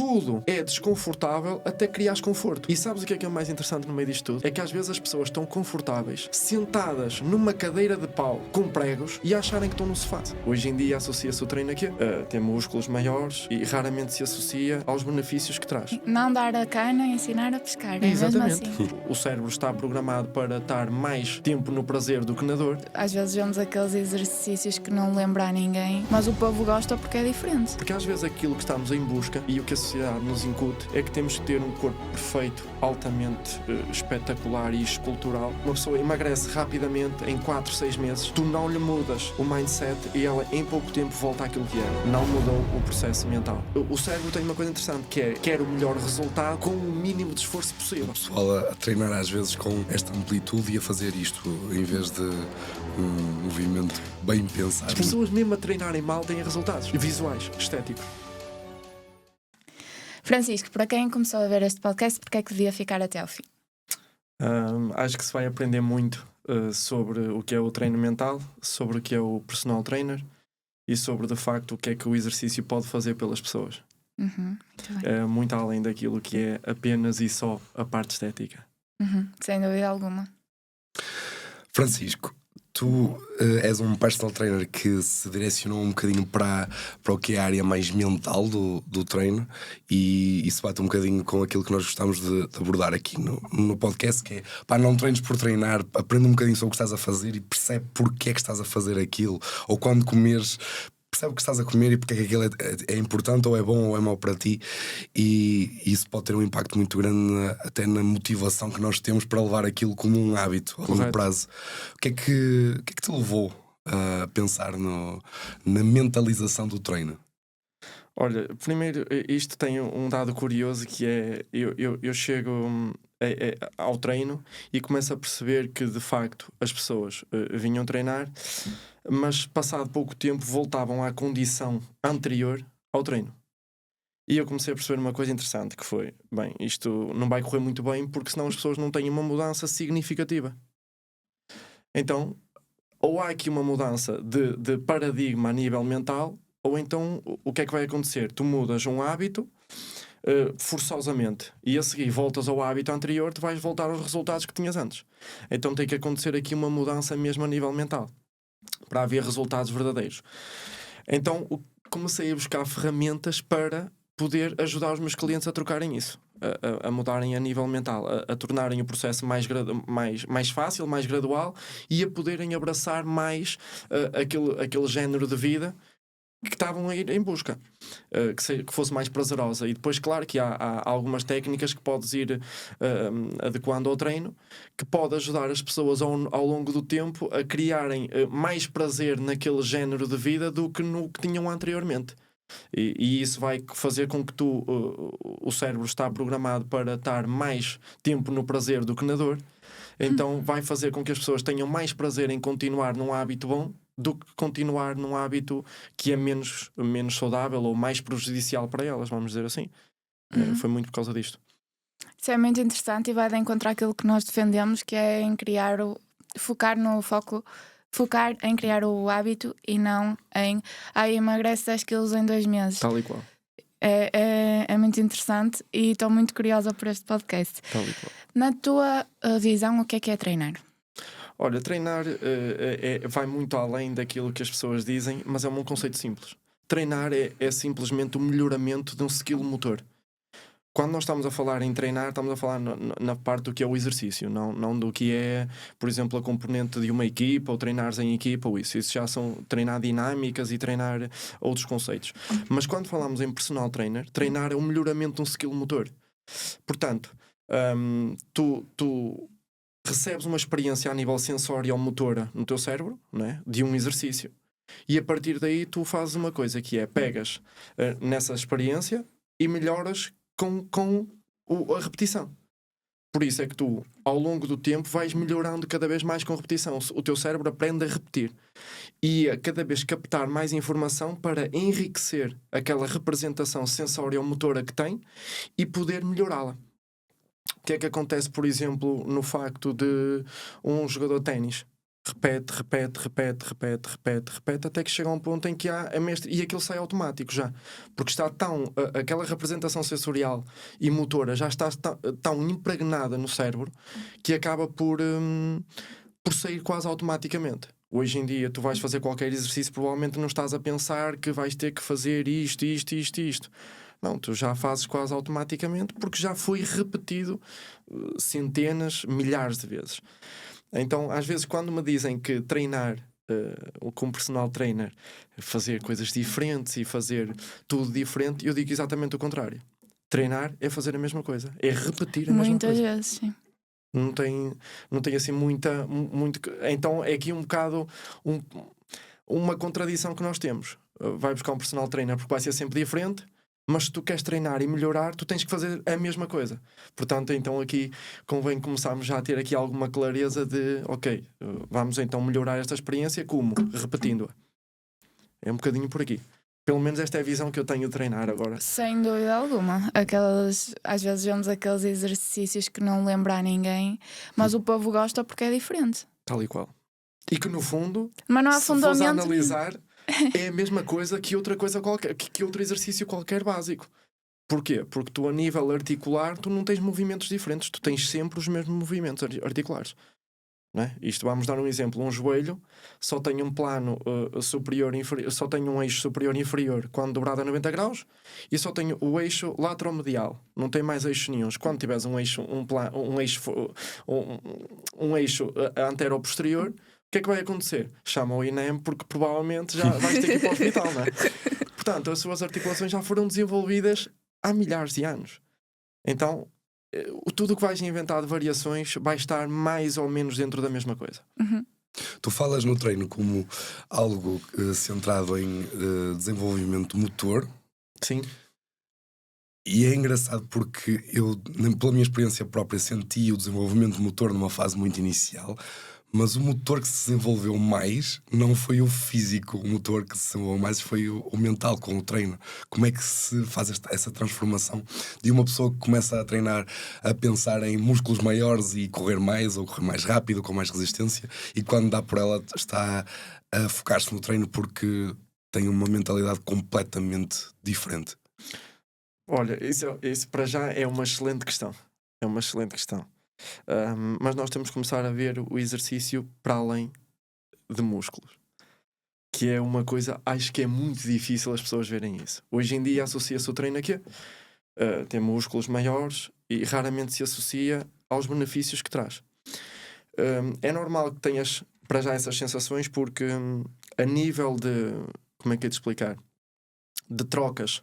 tudo é desconfortável até criares conforto. E sabes o que é o mais interessante no meio disto tudo? É que às vezes as pessoas estão confortáveis, sentadas numa cadeira de pau com pregos e acharem que estão no sofá. Hoje em dia associa-se o treino aqui a ter músculos maiores e raramente se associa aos benefícios que traz. Não dar a cana e ensinar a pescar. Exatamente. É mesmo assim. O cérebro está programado para estar mais tempo no prazer do que na dor. Às vezes vemos aqueles exercícios que não lembra a ninguém, mas o povo gosta porque é diferente. Porque às vezes aquilo que estamos em busca e o que a sociedade nos incute é que temos que ter um corpo perfeito, altamente espetacular e escultural. Uma pessoa emagrece rapidamente em 4, 6 meses. Tu não lhe mudas o mindset e ela em pouco tempo volta àquilo que era. Não mudou o processo mental. O cérebro tem uma coisa interessante que é quer o melhor resultado com o mínimo de esforço possível. O pessoal a treinar às vezes com esta amplitude e a fazer isto em vez de um movimento bem pensado. As pessoas mesmo a treinarem mal têm resultados visuais, estéticos. Francisco, para quem começou a ver este podcast, porque é que devia ficar até ao fim? Acho que se vai aprender muito sobre o que é o treino mental, sobre o que é o personal trainer e sobre, de facto, o que é que o exercício pode fazer pelas pessoas. Muito bem. Muito além daquilo que é apenas e só a parte estética. Sem dúvida alguma. Francisco, tu és um personal trainer que se direcionou um bocadinho para o que é a área mais mental do treino e isso bate um bocadinho com aquilo que nós gostamos de abordar aqui no podcast, que é, não treines por treinar, aprende um bocadinho sobre o que estás a fazer e percebe porque é que estás a fazer aquilo, ou quando comeres, percebe o que estás a comer e porque é que aquilo é importante ou é bom ou é mau para ti, e isso pode ter um impacto muito grande até na motivação que nós temos para levar aquilo como um hábito a longo prazo. O que é que te levou a pensar na mentalização do treino? Olha, primeiro, isto tem um dado curioso que é, eu chego ao treino e começo a perceber que, de facto, as pessoas vinham treinar, mas passado pouco tempo voltavam à condição anterior ao treino. E eu comecei a perceber uma coisa interessante, que foi, bem, isto não vai correr muito bem porque senão as pessoas não têm uma mudança significativa. Então, ou há aqui uma mudança de paradigma a nível mental, ou então o que é que vai acontecer? Tu mudas um hábito forçosamente e a seguir voltas ao hábito anterior, tu vais voltar aos resultados que tinhas antes. Então tem que acontecer aqui uma mudança mesmo a nível mental para haver resultados verdadeiros. Então comecei a buscar ferramentas para poder ajudar os meus clientes a trocarem isso, a mudarem a nível mental, a tornarem o processo mais fácil, mais gradual e a poderem abraçar mais aquele género de vida que estavam a ir em busca, que fosse mais prazerosa. E depois, claro, que há algumas técnicas que podes ir adequando ao treino, que pode ajudar as pessoas ao longo do tempo a criarem mais prazer naquele género de vida do que no que tinham anteriormente. E isso vai fazer com que o cérebro está programado para estar mais tempo no prazer do que na dor. Então vai fazer com que as pessoas tenham mais prazer em continuar num hábito bom do que continuar num hábito que é menos saudável ou mais prejudicial para elas, vamos dizer assim. Foi muito por causa disto. Isso é muito interessante e vai de encontro àquilo que nós defendemos, que é em focar em criar o hábito e não em emagrece 10 quilos em 2 meses. Tal e qual. É muito interessante e estou muito curiosa por este podcast. Tal e qual. Na tua visão, o que é treinar? Olha, treinar vai muito além daquilo que as pessoas dizem, mas é um conceito simples. Treinar é simplesmente o melhoramento de um skill motor. Quando nós estamos a falar em treinar, estamos a falar na parte do que é o exercício, não do que é, por exemplo, a componente de uma equipa, ou treinares em equipa, ou isso já são treinar dinâmicas e treinar outros conceitos. Mas quando falamos em personal trainer, treinar é o melhoramento de um skill motor. Portanto, tu recebes uma experiência a nível sensorial-motora no teu cérebro, não é? De um exercício, e a partir daí tu fazes uma coisa que é, pegas nessa experiência e melhoras com a repetição. Por isso é que tu, ao longo do tempo, vais melhorando cada vez mais com repetição. O teu cérebro aprende a repetir e a cada vez captar mais informação para enriquecer aquela representação sensorial-motora que tem e poder melhorá-la. O que é que acontece, por exemplo, no facto de um jogador de ténis repete, até que chega a um ponto em que há a mestre, e aquilo sai automático já, porque está tão, aquela representação sensorial e motora já está tão impregnada no cérebro que acaba por sair quase automaticamente. Hoje em dia tu vais fazer qualquer exercício, provavelmente não estás a pensar que vais ter que fazer isto. Não, tu já fazes quase automaticamente porque já foi repetido centenas, milhares de vezes. Então, às vezes, quando me dizem que treinar como personal trainer, fazer coisas diferentes e fazer tudo diferente, eu digo exatamente o contrário. Treinar é fazer a mesma coisa, é repetir a mesma coisa. Muitas vezes, sim. Não tem assim muito. Então é aqui um bocado uma contradição que nós temos. Vai buscar um personal trainer porque vai ser sempre diferente, mas se tu queres treinar e melhorar, tu tens que fazer a mesma coisa. Portanto, então aqui convém começarmos já a ter aqui alguma clareza de ok, vamos então melhorar esta experiência como? Repetindo-a. É um bocadinho por aqui. Pelo menos esta é a visão que eu tenho de treinar agora. Sem dúvida alguma. Às vezes vemos aqueles exercícios que não lembra a ninguém, mas o povo gosta porque é diferente. Tal e qual. E que no fundo, mas não há se fores fundamento. a analisar, é a mesma coisa que outra coisa qualquer, que outro exercício qualquer básico. Porquê? Porque tu a nível articular tu não tens movimentos diferentes, tu tens sempre os mesmos movimentos articulares. Não é? Isto, vamos dar um exemplo, um joelho só tem um plano superior e inferior, só tem um eixo superior e inferior quando dobrado a 90 graus e só tem o eixo lateromedial, não tem mais eixos nenhuns. Quando tiveres um eixo antero-posterior, o que é que vai acontecer? Chama o INEM porque provavelmente já vais ter que ir para o hospital, não é? Portanto, as suas articulações já foram desenvolvidas há milhares de anos. Então, tudo o que vais inventar de variações vai estar mais ou menos dentro da mesma coisa. Tu falas no treino como algo centrado em desenvolvimento motor. Sim. E é engraçado porque eu, pela minha experiência própria, senti o desenvolvimento motor numa fase muito inicial, mas o motor que se desenvolveu mais não foi o físico, o motor que se desenvolveu mais foi o mental, com o treino. Como é que se faz essa transformação de uma pessoa que começa a treinar a pensar em músculos maiores e correr mais, ou correr mais rápido, com mais resistência, e quando dá por ela está a focar-se no treino porque tem uma mentalidade completamente diferente? Olha, isso para já é uma excelente questão. É uma excelente questão. Mas nós temos que começar a ver o exercício para além de músculos, que é uma coisa, acho que é muito difícil as pessoas verem isso. Hoje em dia associa-se o treino a quê? Tem músculos maiores e raramente se associa aos benefícios que traz. É normal que tenhas para já essas sensações porque a nível de, como é que é de explicar? De trocas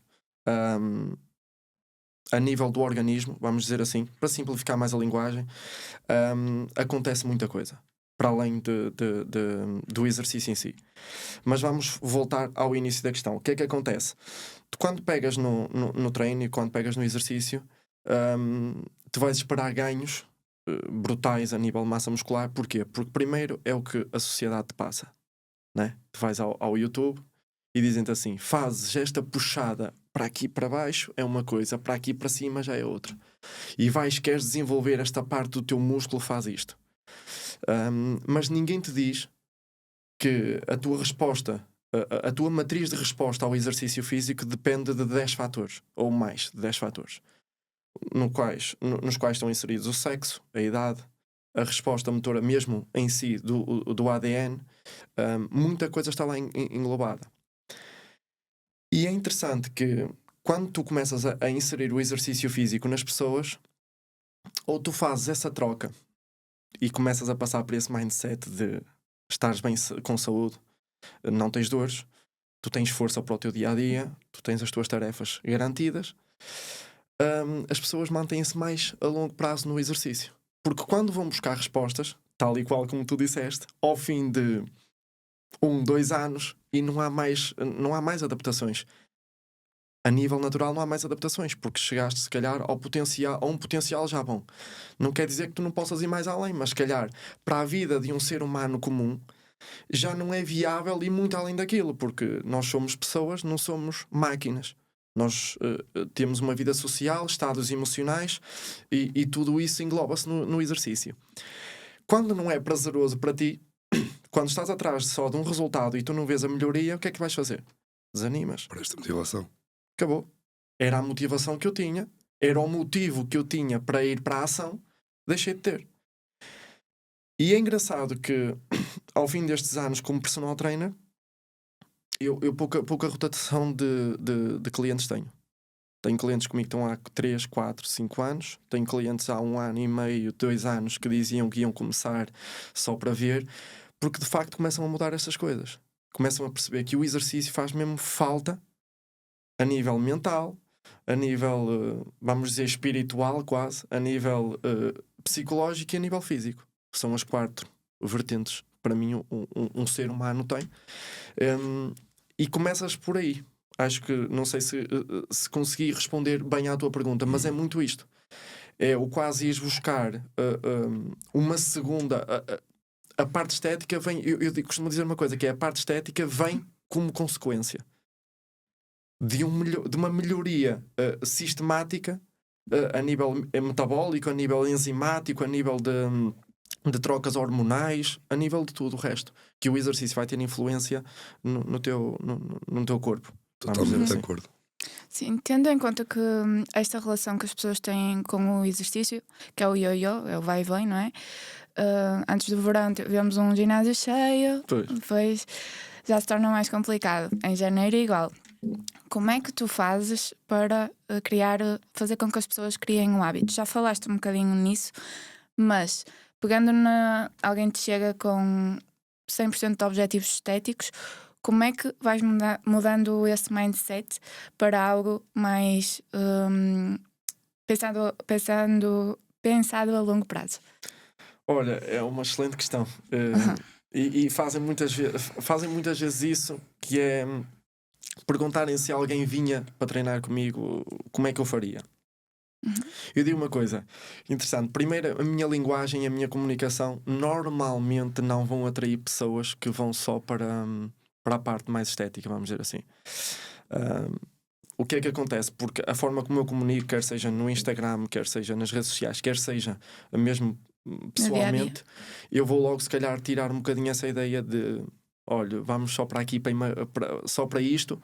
a nível do organismo, vamos dizer assim, para simplificar mais a linguagem, acontece muita coisa, para além do exercício em si. Mas vamos voltar ao início da questão. O que é que acontece? Tu, quando pegas no treino e quando pegas no exercício, tu vais esperar ganhos brutais a nível de massa muscular. Porquê? Porque primeiro é o que a sociedade te passa, né? Tu vais ao YouTube e dizem-te assim, fazes esta puxada para aqui para baixo é uma coisa, para aqui para cima já é outra. E queres desenvolver esta parte do teu músculo, faz isto. Mas ninguém te diz que a tua resposta, a tua matriz de resposta ao exercício físico depende de 10 fatores, ou mais de 10 fatores, nos quais estão inseridos o sexo, a idade, a resposta motora mesmo em si do ADN, muita coisa está lá englobada. E é interessante que quando tu começas a inserir o exercício físico nas pessoas, ou tu fazes essa troca e começas a passar por esse mindset de estares bem com saúde, não tens dores, tu tens força para o teu dia-a-dia, tu tens as tuas tarefas garantidas, as pessoas mantêm-se mais a longo prazo no exercício. Porque quando vão buscar respostas, tal e qual como tu disseste, ao fim de 2 anos e não há mais adaptações. A nível natural não há mais adaptações, porque chegaste se calhar a um potencial já bom. Não quer dizer que tu não possas ir mais além, mas se calhar para a vida de um ser humano comum já não é viável ir muito além daquilo, porque nós somos pessoas, não somos máquinas. Nós temos uma vida social, estados emocionais e tudo isso engloba-se no exercício. Quando não é prazeroso para ti, quando estás atrás só de um resultado e tu não vês a melhoria, o que é que vais fazer? Desanimas. Para esta motivação. Acabou. Era a motivação que eu tinha, era o motivo que eu tinha para ir para a ação, deixei de ter. E é engraçado que, ao fim destes anos como personal trainer, eu pouca rotação de clientes tenho. Tenho clientes comigo que estão há 3, 4, 5 anos. Tenho clientes há 1 ano e meio, 2 anos, que diziam que iam começar só para ver, porque de facto começam a mudar estas coisas. Começam a perceber que o exercício faz mesmo falta a nível mental, a nível, vamos dizer, espiritual quase, a nível psicológico e a nível físico. São as 4 vertentes que para mim um ser humano tem. E começas por aí. Acho que, não sei se consegui responder bem à tua pergunta, mas é muito isto. É o quase ires buscar uma segunda... A parte estética vem... Eu costumo dizer uma coisa, que é a parte estética vem como consequência de uma melhoria sistemática a nível metabólico, a nível enzimático, a nível de trocas hormonais, a nível de tudo o resto, que o exercício vai ter influência no teu corpo. Totalmente de acordo. Sim, tendo em conta que esta relação que as pessoas têm com o exercício, que é o ioiô, é o vai e vem, não é? Antes do verão vemos um ginásio cheio, depois já se torna mais complicado. Em janeiro é igual. Como é que tu fazes para fazer com que as pessoas criem um hábito? Já falaste um bocadinho nisso, mas pegando alguém te chega com 100% de objetivos estéticos, como é que vais mudando esse mindset para algo mais pensado a longo prazo? Olha, é uma excelente questão. E fazem muitas vezes isso, que é perguntarem se alguém vinha para treinar comigo, como é que eu faria. Eu digo uma coisa interessante. Primeiro, a minha linguagem e a minha comunicação normalmente não vão atrair pessoas que vão só para a parte mais estética, vamos dizer assim. O que é que acontece? Porque a forma como eu comunico, quer seja no Instagram, quer seja nas redes sociais, quer seja mesmo pessoalmente, eu vou logo se calhar tirar um bocadinho essa ideia de olha, vamos só para aqui, só para isto,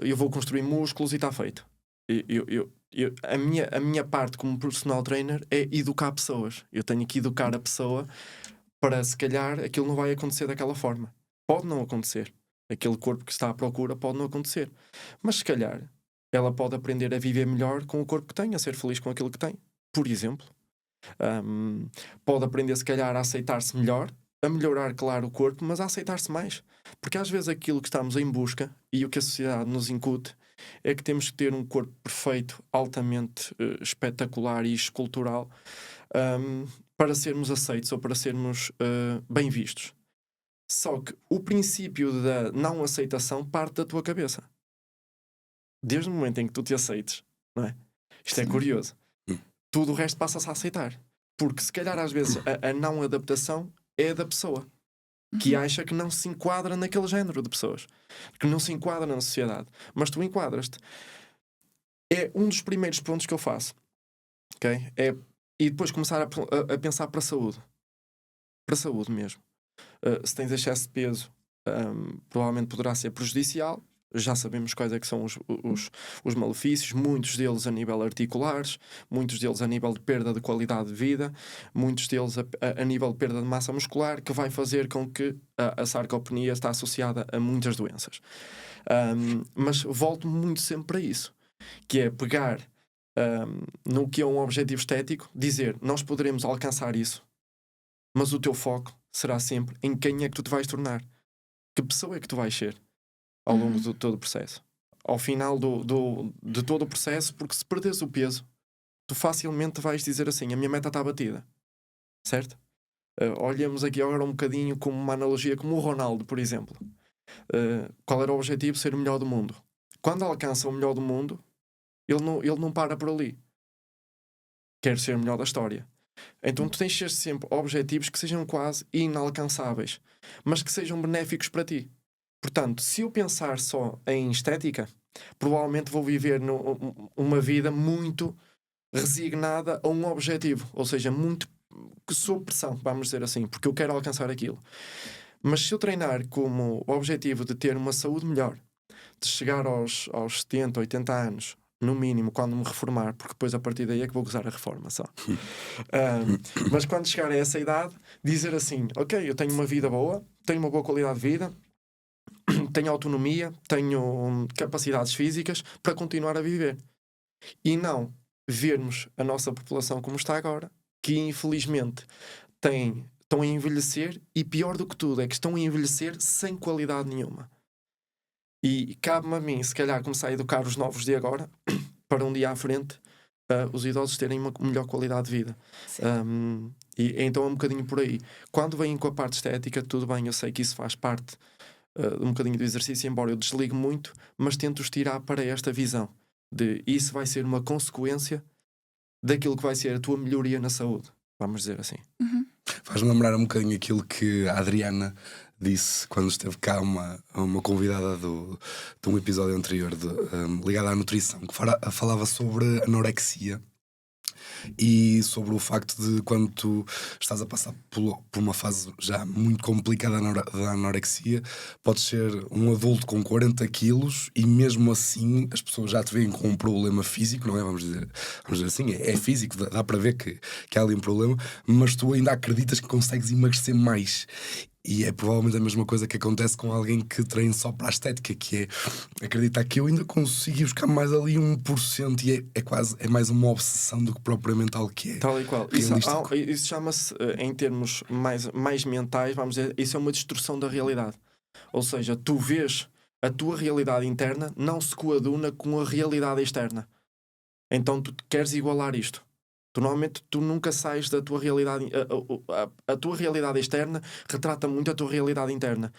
eu vou construir músculos e está feito. A minha parte como personal trainer é educar pessoas. Eu tenho que educar a pessoa para, se calhar, aquilo não vai acontecer daquela forma. Pode não acontecer. Aquele corpo que está à procura pode não acontecer. Mas, se calhar, ela pode aprender a viver melhor com o corpo que tem, a ser feliz com aquilo que tem. Por exemplo. Pode aprender, se calhar, a aceitar-se melhor, a melhorar, claro, o corpo, mas a aceitar-se mais. Porque às vezes aquilo que estamos em busca e o que a sociedade nos incute é que temos que ter um corpo perfeito, altamente espetacular e escultural, para sermos aceitos ou para sermos bem vistos. Só que o princípio da não aceitação parte da tua cabeça. Desde o momento em que tu te aceites, não é? Isto é curioso. Tudo o resto passa-se a aceitar. Porque se calhar às vezes a não adaptação é da pessoa que acha que não se enquadra naquele género de pessoas, que não se enquadra na sociedade, mas tu enquadras-te. É um dos primeiros pontos que eu faço, ok? E depois começar a pensar para a saúde mesmo. Se tens excesso de peso, provavelmente poderá ser prejudicial. Já sabemos quais é que são os malefícios, muitos deles a nível articulares, muitos deles a nível de perda de qualidade de vida, muitos deles a nível de perda de massa muscular, que vai fazer com que a sarcopenia está associada a muitas doenças. Mas volto muito sempre para isso, que é pegar no que é um objetivo estético, dizer, nós poderemos alcançar isso, mas o teu foco será sempre em quem é que tu te vais tornar, que pessoa é que tu vais ser ao longo de todo o processo, ao final de todo o processo, porque se perderes o peso, tu facilmente vais dizer assim, a minha meta está batida, certo? Olhamos aqui agora um bocadinho como uma analogia, como o Ronaldo, por exemplo. Qual era o objetivo? Ser o melhor do mundo. Quando alcança o melhor do mundo, ele não para por ali. Quer ser o melhor da história. Então tu tens de ter sempre objetivos que sejam quase inalcançáveis, mas que sejam benéficos para ti. Portanto, se eu pensar só em estética, provavelmente vou viver uma vida muito resignada a um objetivo, ou seja, muito sob pressão, vamos dizer assim, porque eu quero alcançar aquilo. Mas se eu treinar como objetivo de ter uma saúde melhor, de chegar aos 70, 80 anos, no mínimo, quando me reformar, porque depois a partir daí é que vou gozar a reforma só. Mas quando chegar a essa idade, dizer assim, ok, eu tenho uma vida boa, tenho uma boa qualidade de vida, tenho autonomia, tenho capacidades físicas para continuar a viver. E não vermos a nossa população como está agora, que infelizmente estão a envelhecer, e pior do que tudo é que estão a envelhecer sem qualidade nenhuma. E cabe-me a mim, se calhar, começar a educar os novos de agora para um dia à frente os idosos terem uma melhor qualidade de vida. E então é um bocadinho por aí. Quando vêm com a parte estética, tudo bem, eu sei que isso faz parte um bocadinho do exercício, embora eu desligue muito, mas tento-os tirar para esta visão de isso vai ser uma consequência daquilo que vai ser a tua melhoria na saúde, vamos dizer assim. Faz-me lembrar um bocadinho aquilo que a Adriana disse quando esteve cá, uma convidada de um episódio anterior ligado à nutrição, que falava sobre anorexia e sobre o facto de quando tu estás a passar por uma fase já muito complicada da anorexia, podes ser um adulto com 40 quilos e mesmo assim as pessoas já te veem com um problema físico, não é? Vamos dizer assim, é físico, dá para ver que há ali um problema, mas tu ainda acreditas que consegues emagrecer mais. E é provavelmente a mesma coisa que acontece com alguém que treina só para a estética, que é acreditar que eu ainda consigo buscar mais ali 1%, e é mais uma obsessão do que propriamente algo que é tal e qual. Isso chama-se, em termos mais mentais, vamos dizer, isso é uma distorção da realidade. Ou seja, tu vês a tua realidade interna não se coaduna com a realidade externa. Então tu queres igualar isto. Normalmente tu nunca sais da tua realidade. A tua realidade externa retrata muito a tua realidade interna.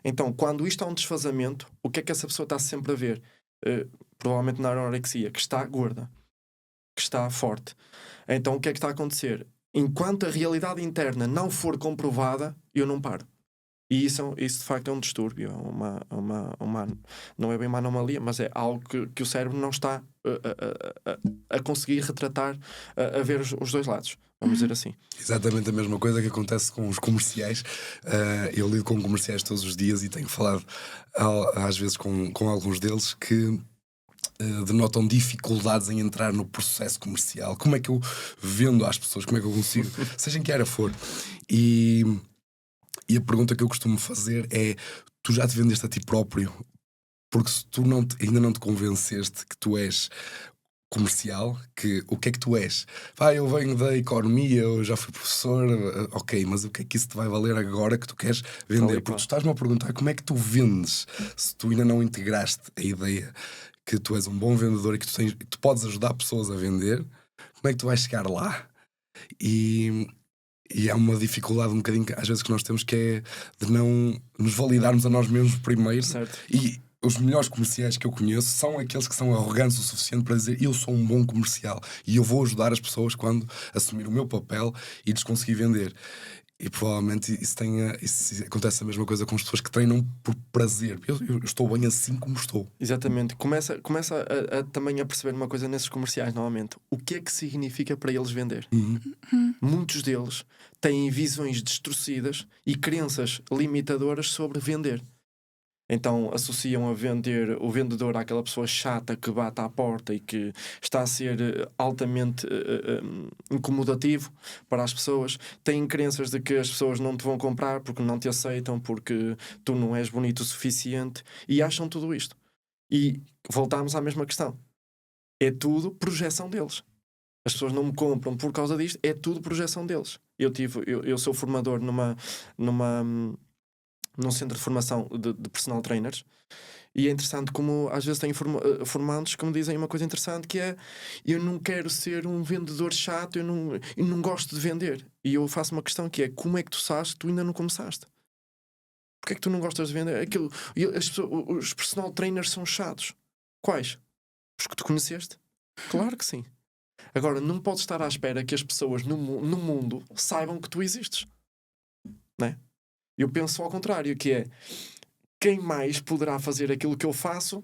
Então, quando isto é um desfazamento, o que é que essa pessoa está sempre a ver? Provavelmente na anorexia, que está gorda, que está forte. Então, o que é que está a acontecer? Enquanto a realidade interna não for comprovada, eu não paro. E isso de facto é um distúrbio, não é bem uma anomalia, mas é algo que o cérebro não está a conseguir retratar, a ver os dois lados, vamos dizer assim. Exatamente a mesma coisa que acontece com os comerciais. Eu lido com comerciais todos os dias e tenho falado às vezes com alguns deles que denotam dificuldades em entrar no processo comercial. Como é que eu vendo às pessoas? Como é que eu consigo? Seja em que área for. E a pergunta que eu costumo fazer é: tu já te vendeste a ti próprio? Porque se tu ainda não te convenceste que tu és comercial, o que é que tu és? Eu venho da economia, eu já fui professor, ok, mas o que é que isso te vai valer agora que tu queres vender? Porque tu estás-me a perguntar como é que tu vendes se tu ainda não integraste a ideia que tu és um bom vendedor e que tu podes ajudar pessoas a vender. Como é que tu vais chegar lá? E é uma dificuldade um bocadinho às vezes que nós temos, que é de não nos validarmos a nós mesmos primeiro. Certo. E os melhores comerciais que eu conheço são aqueles que são arrogantes o suficiente para dizer: eu sou um bom comercial e eu vou ajudar as pessoas quando assumir o meu papel e lhes conseguir vender. E provavelmente isso acontece a mesma coisa com as pessoas que treinam por prazer. Eu estou bem assim como estou. Exatamente. Começa também a perceber uma coisa nesses comerciais, normalmente. O que é que significa para eles vender? Muitos deles têm visões distorcidas e crenças limitadoras sobre vender. Então associam a vender o vendedor àquela pessoa chata que bate à porta e que está a ser altamente incomodativo para as pessoas. Têm crenças de que as pessoas não te vão comprar porque não te aceitam, porque tu não és bonito o suficiente, e acham tudo isto. E voltamos à mesma questão. É tudo projeção deles. As pessoas não me compram por causa disto, é tudo projeção deles. Eu sou formador num centro de formação de personal trainers, e é interessante como às vezes tenho formandos que me dizem uma coisa interessante, que é: eu não quero ser um vendedor chato, eu não gosto de vender. E eu faço uma questão que é: como é que tu sabes que tu ainda não começaste? Porque é que tu não gostas de vender? Os personal trainers são chatos. Quais? Os que tu conheceste? Claro que sim. Agora, não podes estar à espera que as pessoas no mundo saibam que tu existes, não é? Eu penso ao contrário, que é: quem mais poderá fazer aquilo que eu faço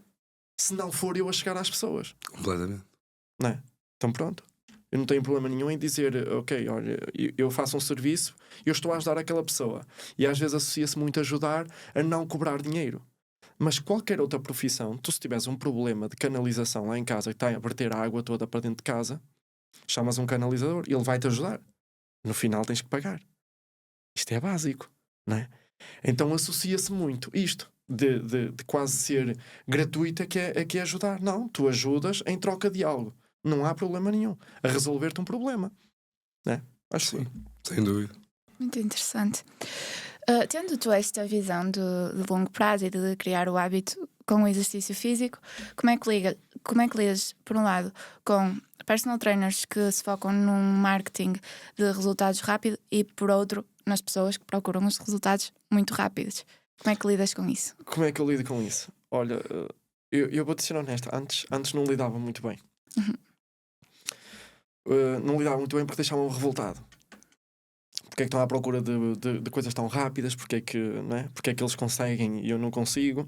se não for eu a chegar às pessoas? Completamente. Não é? Então pronto. Eu não tenho problema nenhum em dizer, ok, olha, eu faço um serviço, eu estou a ajudar aquela pessoa. E às vezes associa-se muito a ajudar a não cobrar dinheiro. Mas qualquer outra profissão, tu se tiveres um problema de canalização lá em casa, que está a verter a água toda para dentro de casa, chamas um canalizador e ele vai-te ajudar. No final tens que pagar. Isto é básico, não é? Então associa-se muito isto de quase ser gratuita que é ajudar. Não, tu ajudas em troca de algo. Não há problema nenhum a resolver-te um problema, né? Acho Sim, que sem dúvida. Muito interessante. Tendo tu esta visão de longo prazo e de criar o hábito com o exercício físico, como é que lidas, por um lado, com personal trainers que se focam num marketing de resultados rápido e, por outro, nas pessoas que procuram os resultados muito rápidos? Como é que lidas com isso? Como é que eu lido com isso? Olha, eu vou-te ser honesto, antes não lidava muito bem. Não lidava muito bem porque deixava-me revoltado. Porque é que estão à procura de coisas tão rápidas? Porque é que, não é? Porque é que eles conseguem e eu não consigo?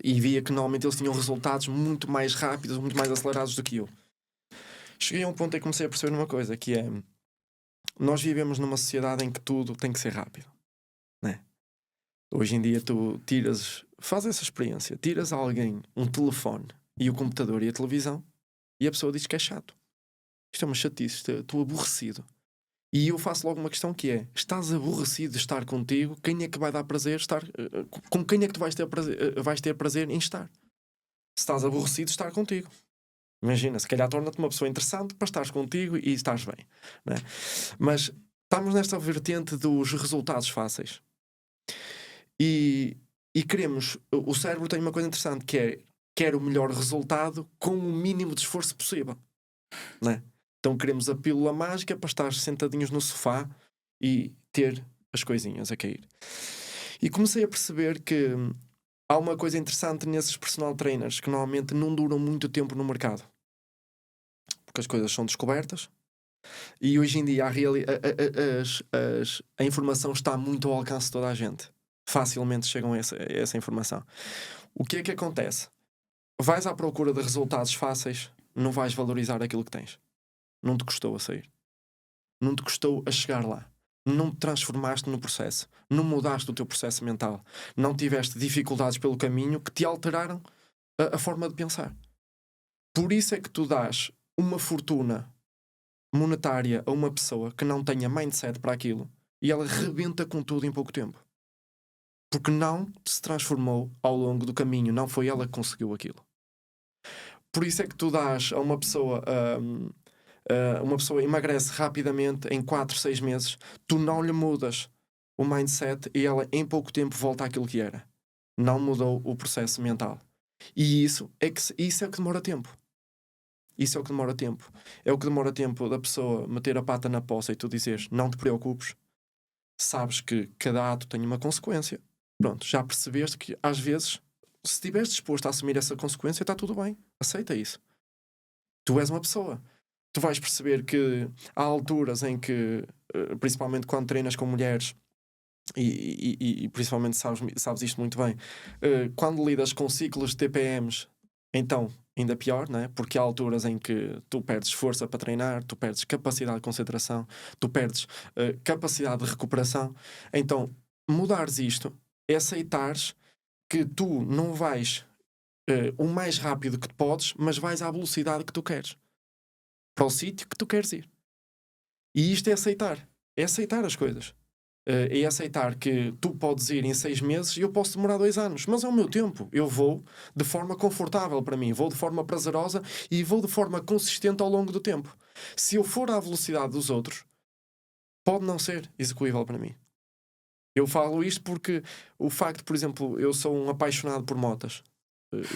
E via que normalmente eles tinham resultados muito mais rápidos, muito mais acelerados do que eu. Cheguei a um ponto em que comecei a perceber uma coisa, que é... Nós vivemos numa sociedade em que tudo tem que ser rápido, né? Hoje em dia tu faz essa experiência, tiras a alguém um telefone e o computador e a televisão e a pessoa diz que é chato. Isto é uma chatice, estou aborrecido. E eu faço logo uma questão que é: estás aborrecido de estar contigo? Quem é que vai dar prazer estar? Com quem é que tu vais ter prazer em estar? Se estás aborrecido de estar contigo. Imagina, se calhar torna-te uma pessoa interessante para estares contigo e estás bem, né? Mas estamos nesta vertente dos resultados fáceis. E queremos... O cérebro tem uma coisa interessante que é: quer o melhor resultado com o mínimo de esforço possível, né? Então queremos a pílula mágica para estar sentadinhos no sofá e ter as coisinhas a cair. E comecei a perceber que há uma coisa interessante nesses personal trainers que normalmente não duram muito tempo no mercado. Porque as coisas são descobertas e hoje em dia a informação está muito ao alcance de toda a gente. Facilmente chegam a essa informação. O que é que acontece? Vais à procura de resultados fáceis, não vais valorizar aquilo que tens. Não te custou a sair. Não te custou a chegar lá. Não te transformaste no processo. Não mudaste o teu processo mental. Não tiveste dificuldades pelo caminho que te alteraram a forma de pensar. Por isso é que tu dás uma fortuna monetária a uma pessoa que não tenha mindset para aquilo e ela rebenta com tudo em pouco tempo. Porque não se transformou ao longo do caminho. Não foi ela que conseguiu aquilo. Por isso é que tu dás a uma pessoa... uma pessoa emagrece rapidamente em 4, 6 meses, tu não lhe mudas o mindset e ela em pouco tempo volta àquilo que era. Não mudou o processo mental. E isso é que demora tempo. Isso é o que demora tempo. É o que demora tempo da pessoa meter a pata na poça e tu dizeres: não te preocupes, sabes que cada ato tem uma consequência. Pronto, já percebeste que às vezes, se estiveres disposto a assumir essa consequência, está tudo bem. Aceita isso. Tu és uma pessoa. Tu vais perceber que há alturas em que, principalmente quando treinas com mulheres, e principalmente sabes isto muito bem, quando lidas com ciclos de TPMs, então ainda pior, não é? Porque há alturas em que tu perdes força para treinar, tu perdes capacidade de concentração, tu perdes capacidade de recuperação. Então, mudares isto é aceitares que tu não vais o mais rápido que podes, mas vais à velocidade que tu queres. Para o sítio que tu queres ir. E isto é aceitar. É aceitar as coisas. É aceitar que tu podes ir em 6 meses e eu posso demorar 2 anos. Mas é o meu tempo. Eu vou de forma confortável para mim. Vou de forma prazerosa e vou de forma consistente ao longo do tempo. Se eu for à velocidade dos outros, pode não ser execuível para mim. Eu falo isto porque o facto, por exemplo, eu sou um apaixonado por motas.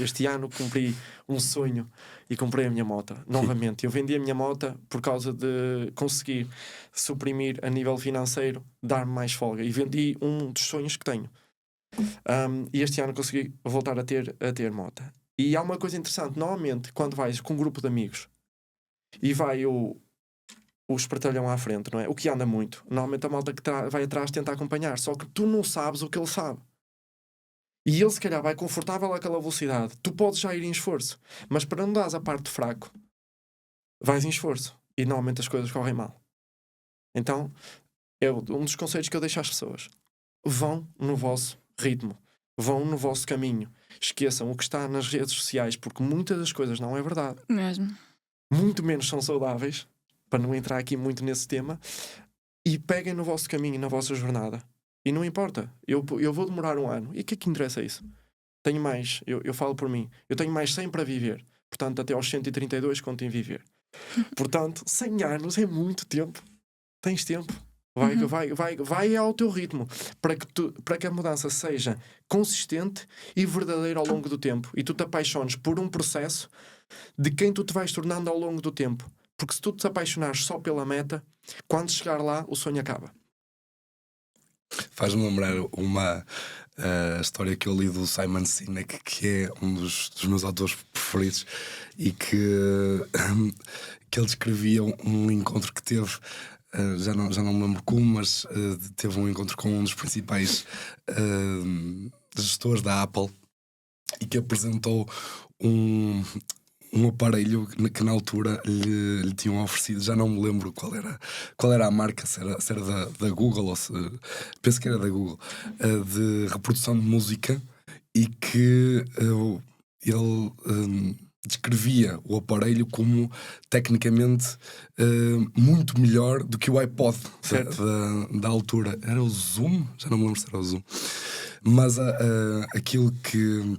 Este ano cumpri um sonho e comprei a minha moto novamente. Eu vendi a minha moto por causa de conseguir suprimir a nível financeiro, dar-me mais folga, e vendi um dos sonhos que tenho. E este ano consegui voltar a ter moto. E há uma coisa interessante: normalmente quando vais com um grupo de amigos e vai o espertalhão à frente, não é? O que anda muito, normalmente a malta que vai atrás tenta acompanhar, só que tu não sabes o que ele sabe. E ele se calhar vai confortável àquela velocidade. Tu podes já ir em esforço. Mas para não dares a parte fraco, vais em esforço. e normalmente as coisas correm mal. Então, um dos conselhos que eu deixo às pessoas: vão no vosso ritmo, vão no vosso caminho, esqueçam o que está nas redes sociais, porque muitas das coisas não é verdade, Mesmo. muito menos são saudáveis, para não entrar aqui muito nesse tema, e peguem no vosso caminho, na vossa jornada. E não importa, eu vou demorar 1 ano, e o que é que interessa isso? Tenho mais, eu falo por mim, eu tenho mais 100 para viver, portanto até aos 132 conto em viver. Portanto, 100 anos é muito tempo, tens tempo. Vai ao teu ritmo, para que a mudança seja consistente e verdadeira ao longo do tempo, e tu te apaixones por um processo de quem tu te vais tornando ao longo do tempo. Porque se tu te apaixonares só pela meta, quando chegar lá, o sonho acaba. Faz-me lembrar uma história que eu li do Simon Sinek, que é um dos meus autores preferidos, e que ele descrevia um encontro que teve, já não me lembro como, mas teve um encontro com um dos principais gestores da Apple, e que apresentou um aparelho que na altura lhe tinham oferecido, já não me lembro qual era a marca, se era da Google, ou penso que era da Google, de reprodução de música, e que ele descrevia o aparelho como tecnicamente muito melhor do que o iPod da altura. Era o Zoom? Já não me lembro se era o Zoom. Mas aquilo que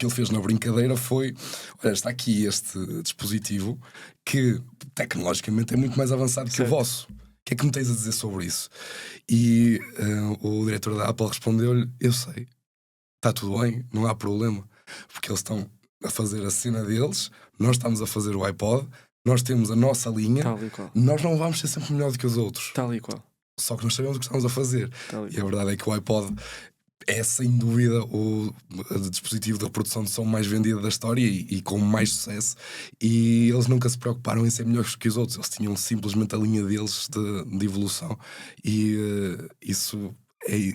ele fez na brincadeira foi: olha, está aqui este dispositivo que tecnologicamente é muito mais avançado que o vosso. O que é que me tens a dizer sobre isso? E o diretor da Apple respondeu-lhe: eu sei, está tudo bem, não há problema, porque eles estão a fazer a cena deles, nós estamos a fazer o iPod, nós temos a nossa linha, nós não vamos ser sempre melhor do que os outros. Tal e qual. Só que nós sabemos o que estamos a fazer. E a verdade é que o iPod é sem dúvida o dispositivo de reprodução de som mais vendido da história, e com mais sucesso, e eles nunca se preocuparam em ser melhores que os outros. Eles tinham simplesmente a linha deles de evolução, e isso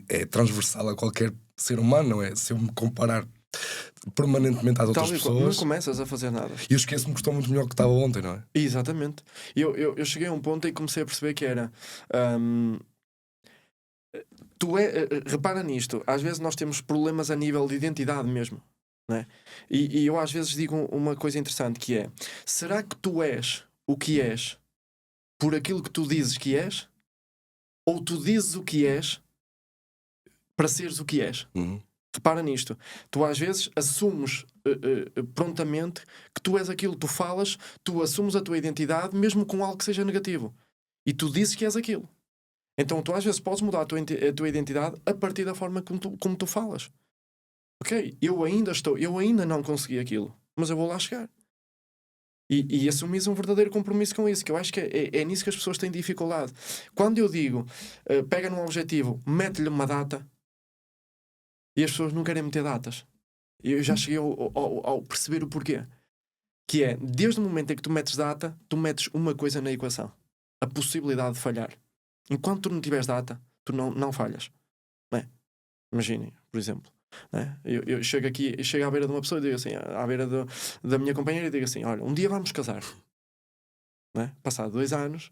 é transversal a qualquer ser humano, não é? Se eu me comparar permanentemente às outras pessoas, não começas a fazer nada. E eu esqueço-me que estou muito melhor que estava ontem, não é? Exatamente. Eu cheguei a um ponto em que comecei a perceber que era... repara nisto, às vezes nós temos problemas a nível de identidade mesmo, não é? E eu às vezes digo uma coisa interessante, que é: será que tu és o que és por aquilo que tu dizes que és? Ou tu dizes o que és para seres o que és? Repara nisto, tu às vezes assumes prontamente que tu és aquilo, tu falas, tu assumes a tua identidade mesmo com algo que seja negativo, e tu dizes que és aquilo. Então tu às vezes podes mudar a tua identidade a partir da forma como tu falas. Ok, eu ainda não consegui aquilo, mas eu vou lá chegar. E assumires um verdadeiro compromisso com isso, que eu acho que é nisso que as pessoas têm dificuldade. Quando eu digo, pega num objetivo, mete-lhe uma data, e as pessoas não querem meter datas. Eu já cheguei ao perceber o porquê. Que é, desde o momento em que tu metes data, tu metes uma coisa na equação: a possibilidade de falhar. Enquanto tu não tiveres data, tu não falhas. Não é? Imaginem, por exemplo. Não é? Eu chego aqui, chego à beira de uma pessoa e digo assim, à beira da minha companheira, e digo assim: olha, um dia vamos casar. Não é? Passado 2 anos,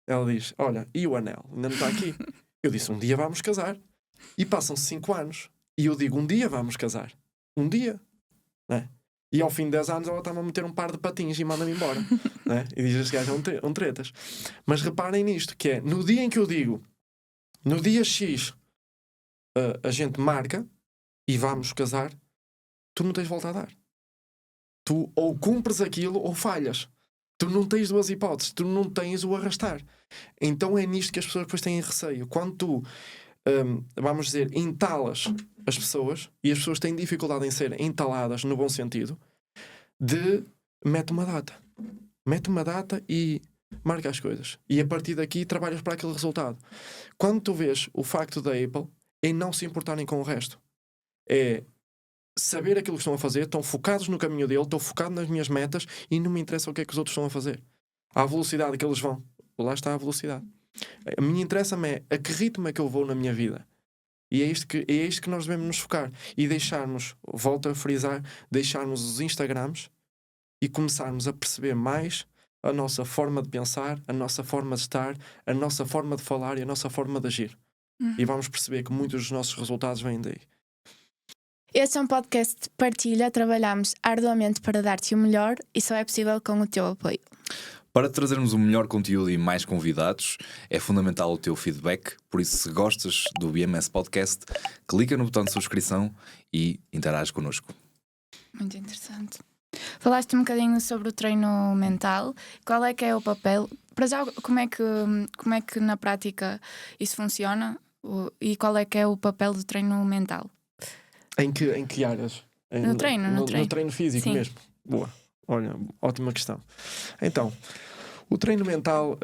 ela diz: olha, e o anel? Ainda não está aqui. Eu disse: um dia vamos casar. E passam-se 5 anos. E eu digo: um dia vamos casar. Um dia. Não é? E ao fim de 10 anos ela está-me a meter um par de patins e manda-me embora. Não é? E diz: este gajo é um tretas. Mas reparem nisto, que é, no dia em que eu digo, no dia X, a gente marca e vamos casar, tu não tens volta a dar. Tu ou cumpres aquilo ou falhas. Tu não tens duas hipóteses. Tu não tens o arrastar. Então é nisto que as pessoas depois têm receio. Quando tu, vamos dizer, entalas as pessoas, e as pessoas têm dificuldade em ser entaladas no bom sentido, de mete uma data e marca as coisas, e a partir daqui trabalhas para aquele resultado. Quando tu vês o facto da Apple em não se importarem com o resto, é saber aquilo que estão a fazer, estão focados no caminho dele, estou focado nas minhas metas e não me interessa o que é que os outros estão a fazer, à velocidade que eles vão, lá está a velocidade. A mim interessa-me é a que ritmo é que eu vou na minha vida. E é isto que nós devemos nos focar. E deixarmos, volto a frisar, deixarmos os Instagrams e começarmos a perceber mais a nossa forma de pensar, a nossa forma de estar, a nossa forma de falar e a nossa forma de agir. E vamos perceber que muitos dos nossos resultados vêm daí. Este é um podcast de partilha. Trabalhamos arduamente para dar-te o melhor e só é possível com o teu apoio. Para trazermos o melhor conteúdo e mais convidados, é fundamental o teu feedback. Por isso, se gostas do BMS Podcast, clica no botão de subscrição e interage connosco. Muito interessante. Falaste um bocadinho sobre o treino mental. Qual é que é o papel? Para já, como é que na prática isso funciona? E qual é que é o papel do treino mental? Em que áreas? No treino. No treino físico. Sim. Mesmo. Boa. Olha, ótima questão. Então, o treino mental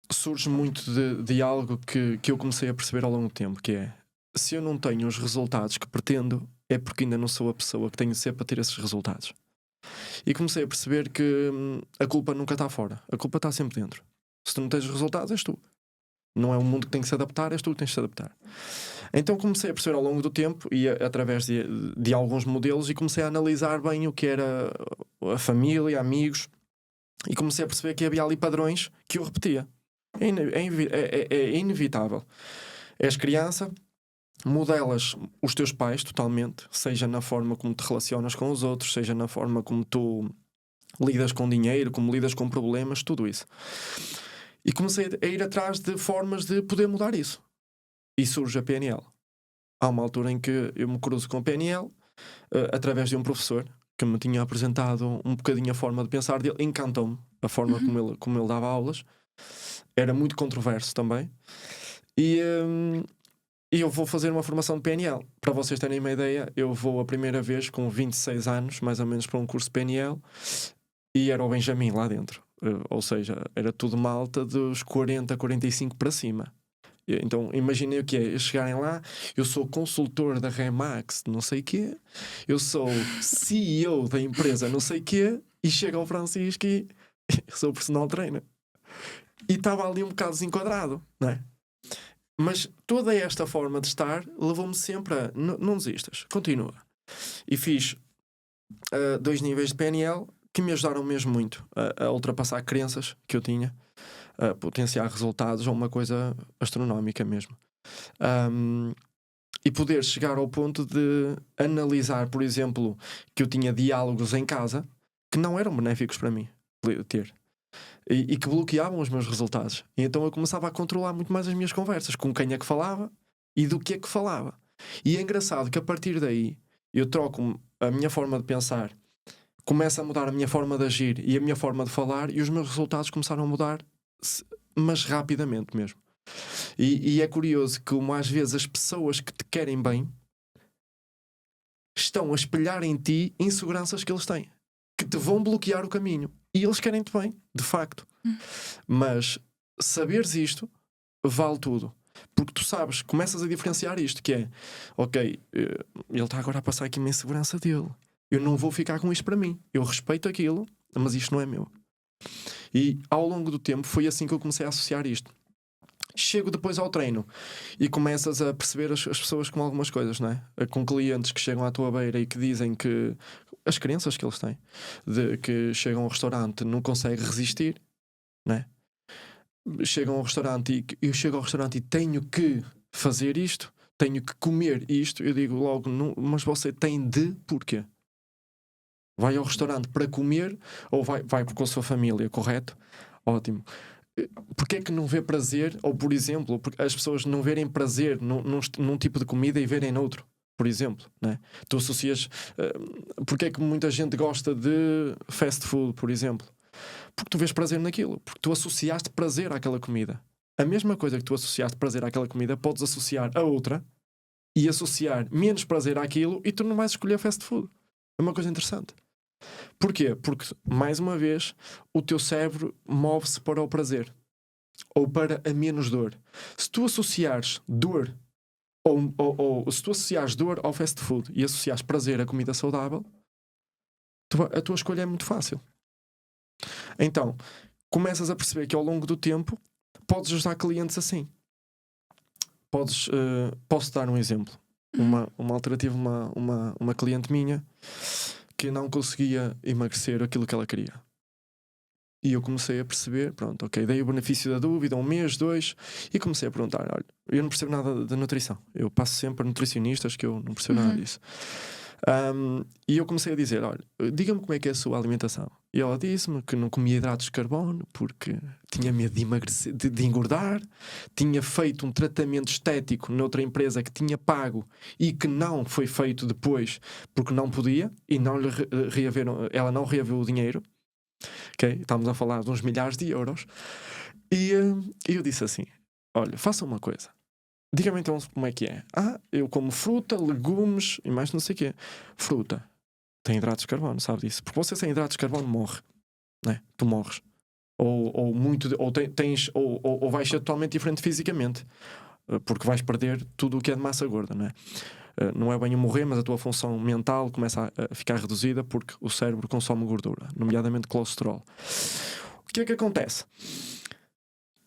surge muito de algo que eu comecei a perceber ao longo do tempo, que é, se eu não tenho os resultados que pretendo, é porque ainda não sou a pessoa que tenho de ser para ter esses resultados. E comecei a perceber que a culpa nunca está fora. A culpa está sempre dentro. Se tu não tens os resultados, és tu. Não é um mundo que tem que se adaptar, és tu que tens de se adaptar. Então comecei a perceber ao longo do tempo e através de alguns modelos, e comecei a analisar bem o que era a família, amigos, e comecei a perceber que havia ali padrões que eu repetia. É inevitável. És criança, modelas os teus pais totalmente, seja na forma como te relacionas com os outros, seja na forma como tu lidas com dinheiro, como lidas com problemas, tudo isso. E comecei a ir atrás de formas de poder mudar isso. E surge a PNL. Há uma altura em que eu me cruzo com a PNL, através de um professor que me tinha apresentado um bocadinho a forma de pensar dele. Encantou-me a forma como ele dava aulas. Era muito controverso também. E eu vou fazer uma formação de PNL. Para vocês terem uma ideia, eu vou a primeira vez com 26 anos, mais ou menos, para um curso de PNL, e era o Benjamin lá dentro. Ou seja, era tudo malta dos 40, 45 para cima. Então imaginem o que é, chegarem lá, eu sou consultor da Remax, não sei o quê, eu sou CEO da empresa não sei o quê, e chega ao Francisco e eu sou personal trainer. E estava ali um bocado desenquadrado, não é? Mas toda esta forma de estar levou-me sempre a não desistas, continua. E fiz 2 níveis de PNL que me ajudaram mesmo muito a ultrapassar crenças que eu tinha, a potenciar resultados a uma coisa astronómica mesmo. E poder chegar ao ponto de analisar, por exemplo, que eu tinha diálogos em casa que não eram benéficos para mim ter. E que bloqueavam os meus resultados. E então eu começava a controlar muito mais as minhas conversas, com quem é que falava e do que é que falava. E é engraçado que a partir daí eu troco a minha forma de pensar, começa a mudar a minha forma de agir e a minha forma de falar, e os meus resultados começaram a mudar, mas rapidamente mesmo. E é curioso como às vezes as pessoas que te querem bem estão a espelhar em ti inseguranças que eles têm, que te vão bloquear o caminho. E eles querem-te bem, de facto. Mas saberes isto vale tudo. Porque tu sabes, começas a diferenciar isto, que é, ok, ele está agora a passar aqui uma insegurança dele. Eu não vou ficar com isto para mim. Eu respeito aquilo, mas isto não é meu. E ao longo do tempo foi assim que eu comecei a associar isto. Chego depois ao treino e começas a perceber as pessoas com algumas coisas, não é? Com clientes que chegam à tua beira e que dizem que as crenças que eles têm, de que chegam ao restaurante, não conseguem resistir, não é? Chegam ao restaurante e eu chego ao restaurante e tenho que fazer isto, tenho que comer isto. Eu digo logo, não, mas você tem de porquê? Vai ao restaurante para comer ou vai com a sua família, correto? Ótimo. Porque é que não vê prazer? Ou, por exemplo, porque as pessoas não verem prazer num tipo de comida e verem noutro, por exemplo, né? Tu associas... porque é que muita gente gosta de fast food, por exemplo? Porque tu vês prazer naquilo. Porque tu associaste prazer àquela comida. A mesma coisa que tu associaste prazer àquela comida, podes associar a outra e associar menos prazer àquilo, e tu não vais escolher fast food. É uma coisa interessante. Porquê? Porque, mais uma vez, o teu cérebro move-se para o prazer ou para a menos dor. Se tu associares dor ou se tu associares dor ao fast food e associares prazer à comida saudável, a tua escolha é muito fácil. Então, começas a perceber que ao longo do tempo podes ajudar clientes assim. Posso dar um exemplo. Uma alternativa, uma cliente minha que não conseguia emagrecer aquilo que ela queria. E eu comecei a perceber, pronto, ok, dei o benefício da dúvida, 1 mês, 2, e comecei a perguntar, olha, eu não percebo nada de nutrição. Eu passo sempre a nutricionistas que eu não percebo nada disso. E eu comecei a dizer, olha, diga-me como é que é a sua alimentação. E ela disse-me que não comia hidratos de carbono porque tinha medo de emagrecer, de engordar, tinha feito um tratamento estético noutra empresa que tinha pago e que não foi feito depois porque não podia e não lhe ela não reaveu o dinheiro. Okay? Estamos a falar de uns milhares de euros. E eu disse assim, olha, faça uma coisa, diga-me então como é que é. Eu como fruta, legumes e mais não sei o quê. Fruta tem hidratos de carbono, sabe disso? Porque você sem hidratos de carbono morre, né? Tu morres. Ou vais ser totalmente diferente fisicamente, porque vais perder tudo o que é de massa gorda, não é? Não é bem o morrer, mas a tua função mental começa a ficar reduzida porque o cérebro consome gordura, nomeadamente colesterol. O que é que acontece?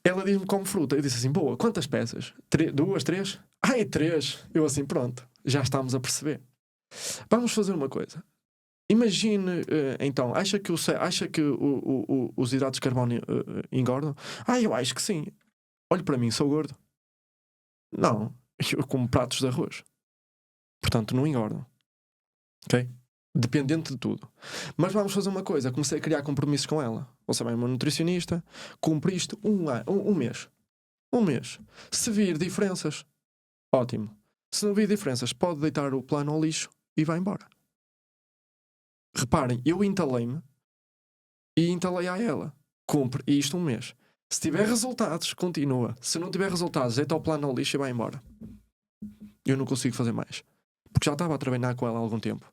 Ela diz-me como fruta. Eu disse assim, boa, quantas peças? 2, 3? 3. Eu assim, pronto, já estamos a perceber. Vamos fazer uma coisa. Imagine, então, acha que os hidratos de carbono engordam? Eu acho que sim. Olhe para mim, sou gordo. Não, eu como pratos de arroz. Portanto, não engordam. Ok? Dependente de tudo. Mas vamos fazer uma coisa. Comecei a criar compromissos com ela. Você vai uma nutricionista, cumpre isto um mês. Um mês. Se vir diferenças, ótimo. Se não vir diferenças, pode deitar o plano ao lixo e vai embora. Reparem, eu entalei-me e entalei a ela. Cumpre isto um mês. Se tiver resultados, continua. Se não tiver resultados, deita o plano ao lixo e vai embora. Eu não consigo fazer mais. Porque já estava a trabalhar com ela há algum tempo.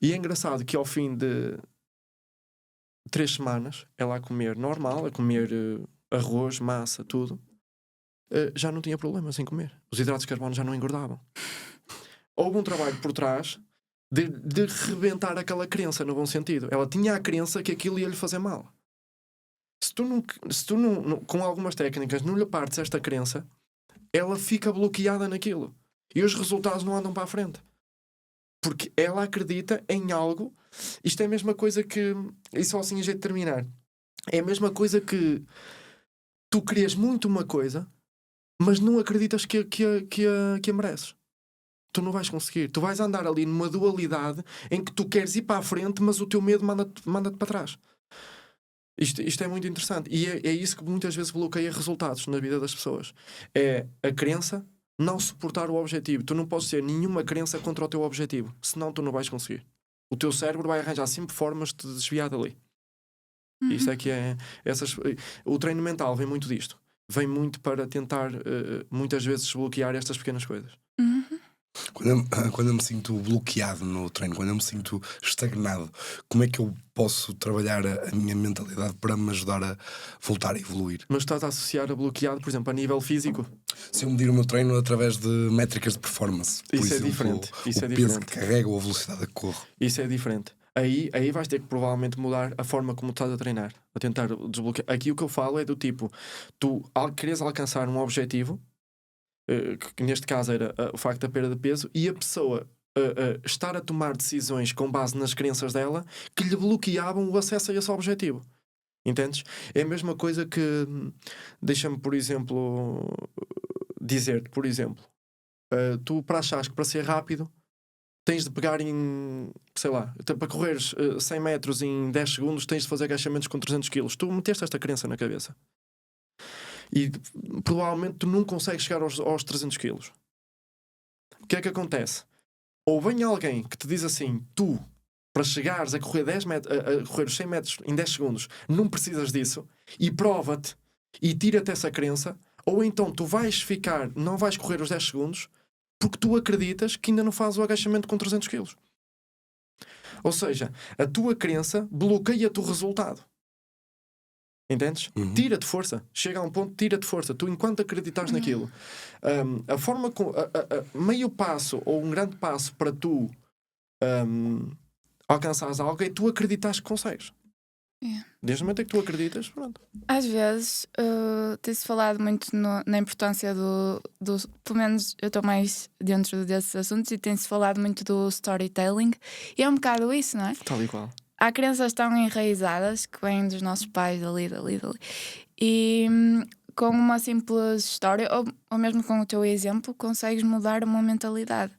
E é engraçado que ao fim de 3 semanas, ela a comer normal, a comer arroz, massa, tudo, já não tinha problemas em comer. Os hidratos de carbono já não engordavam. Houve um trabalho por trás de rebentar aquela crença, no bom sentido. Ela tinha a crença que aquilo ia lhe fazer mal. Se tu não, com algumas técnicas, não lhe partes esta crença, ela fica bloqueada naquilo. E os resultados não andam para a frente. Porque ela acredita em algo. Isto é a mesma coisa que... E só assim a jeito de terminar. É a mesma coisa que tu querias muito uma coisa, mas não acreditas que a mereces. Tu não vais conseguir. Tu vais andar ali numa dualidade em que tu queres ir para a frente, mas o teu medo manda-te para trás. Isto é muito interessante. E é isso que muitas vezes bloqueia resultados na vida das pessoas. É a crença não suportar o objetivo. Tu não podes ter nenhuma crença contra o teu objetivo, senão tu não vais conseguir. O teu cérebro vai arranjar sempre formas de te desviar dali. Isto é que é... O treino mental vem muito disto. Vem muito para tentar, muitas vezes, desbloquear estas pequenas coisas. Quando eu me sinto bloqueado no treino, quando eu me sinto estagnado, como é que eu posso trabalhar a minha mentalidade para me ajudar a voltar a evoluir? Mas estás a associar a bloqueado, por exemplo, a nível físico? Se eu medir o meu treino através de métricas de performance, por Isso exemplo, é diferente. Isso o é peso diferente. que carrego ou a velocidade a que corro. Isso é diferente. Aí vais ter que provavelmente mudar a forma como estás a treinar, a tentar desbloquear. Aqui o que eu falo é do tipo, tu queres alcançar um objetivo, que neste caso era o facto da perda de peso, e a pessoa estar a tomar decisões com base nas crenças dela que lhe bloqueavam o acesso a esse objetivo. Entendes? É a mesma coisa que, deixa-me, por exemplo, dizer-te, por exemplo, tu para achares que para ser rápido tens de pegar em, sei lá, para correres 100 metros em 10 segundos tens de fazer agachamentos com 300 kg. Tu meteste esta crença na cabeça. E provavelmente tu não consegues chegar aos 300 kg. O que é que acontece? Ou vem alguém que te diz assim, tu, para chegares a correr 10 metros, a correr os 100 metros em 10 segundos, não precisas disso, e prova-te, e tira-te essa crença, ou então tu não vais correr os 10 segundos, porque tu acreditas que ainda não fazes o agachamento com 300 kg. Ou seja, a tua crença bloqueia-te o resultado. Entendes? Tira-te força. Chega a um ponto, tira-te força. Tu, enquanto acreditares naquilo, a forma meio passo ou um grande passo para tu alcançares algo é tu acreditas que consegues. Desde o momento em que tu acreditas, pronto. Às vezes tem-se falado muito na importância do. Pelo menos eu estou mais dentro desses assuntos e tem-se falado muito do storytelling. E é um bocado isso, não é? Tal e qual. há crenças tão enraizadas que vêm dos nossos pais dali. E com uma simples história, ou mesmo com o teu exemplo, consegues mudar uma mentalidade.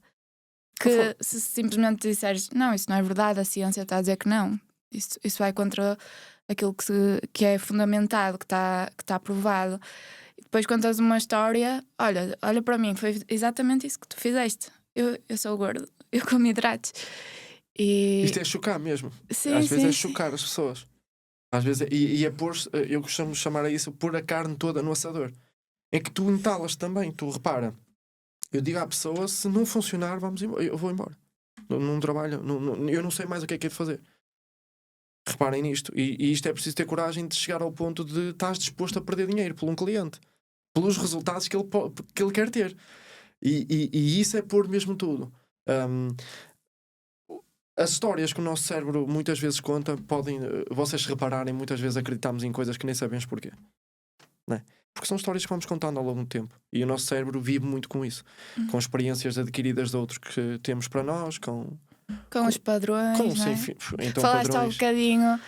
Que se simplesmente disseres, não, isso não é verdade, a ciência está a dizer que não, isso vai contra aquilo que é fundamentado, que está provado. E depois contas uma história, olha para mim, foi exatamente isso que tu fizeste. Eu sou gordo, eu como hidratos. Isto é chocar mesmo. Sim, Às vezes sim, é sim. chocar as pessoas. Às vezes e é pôr, eu costumo chamar a isso pôr a carne toda no assador. É que tu entalas também, tu repara. Eu digo à pessoa, se não funcionar, vamos embora. Eu vou embora. Não trabalho, eu não sei mais o que é de fazer. Reparem nisto. E isto é preciso ter coragem de chegar ao ponto de estás disposto a perder dinheiro por um cliente. Pelos resultados que ele quer ter. E isso é pôr mesmo tudo. As histórias que o nosso cérebro muitas vezes conta podem, vocês repararem, muitas vezes acreditamos em coisas que nem sabemos porquê, não é? Porque são histórias que vamos contando ao longo do tempo e o nosso cérebro vive muito com isso, com experiências adquiridas de outros que temos para nós, com os padrões, não é? então Falaste há um padrões. bocadinho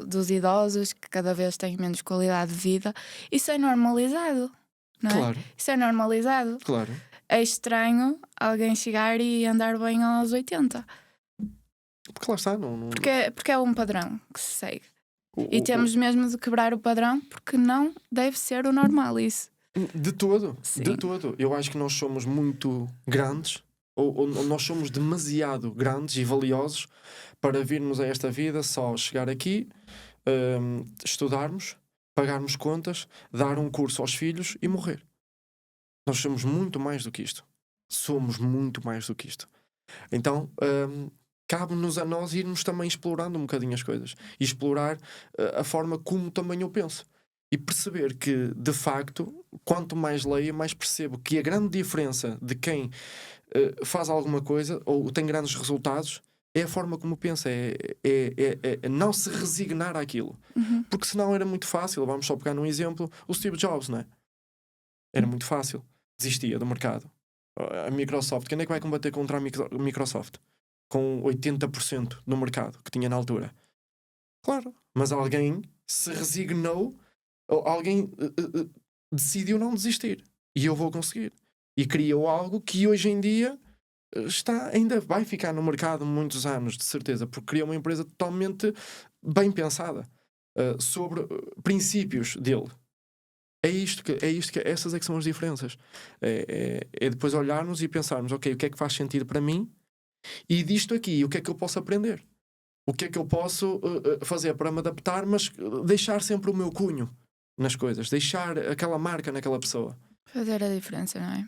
dos idosos que cada vez têm menos qualidade de vida. Isso é normalizado, não é? Claro, Isso é normalizado. claro. É estranho alguém chegar e andar bem aos 80. Porque lá está, não, Porque é um padrão que se segue. E temos mesmo de quebrar o padrão, porque não deve ser o normal isso. De todo, Sim. de todo. Eu acho que nós somos muito grandes, ou nós somos demasiado grandes e valiosos para virmos a esta vida só chegar aqui, estudarmos, pagarmos contas, dar um curso aos filhos e morrer. Nós somos muito mais do que isto. Somos muito mais do que isto. Então, cabe-nos a nós irmos também explorando um bocadinho as coisas. E explorar a forma como também eu penso. E perceber que, de facto, quanto mais leio, mais percebo que a grande diferença de quem faz alguma coisa ou tem grandes resultados é a forma como pensa. É não se resignar àquilo. Uhum. Porque senão era muito fácil. Vamos só pegar num exemplo. O Steve Jobs, não é? Era muito fácil. Desistia do mercado. A Microsoft, quem é que vai combater contra a Microsoft? Com 80% no mercado que tinha na altura. Claro. Mas alguém se resignou, ou alguém decidiu não desistir. E eu vou conseguir. E criou algo que hoje em dia ainda vai ficar no mercado muitos anos, de certeza, porque criou uma empresa totalmente bem pensada sobre princípios dele. Essas é que são as diferenças. É depois olharmos e pensarmos, ok, o que é que faz sentido para mim? E disto aqui, o que é que eu posso aprender? O que é que eu posso fazer para me adaptar, mas deixar sempre o meu cunho nas coisas, deixar aquela marca naquela pessoa. Fazer a diferença, não é?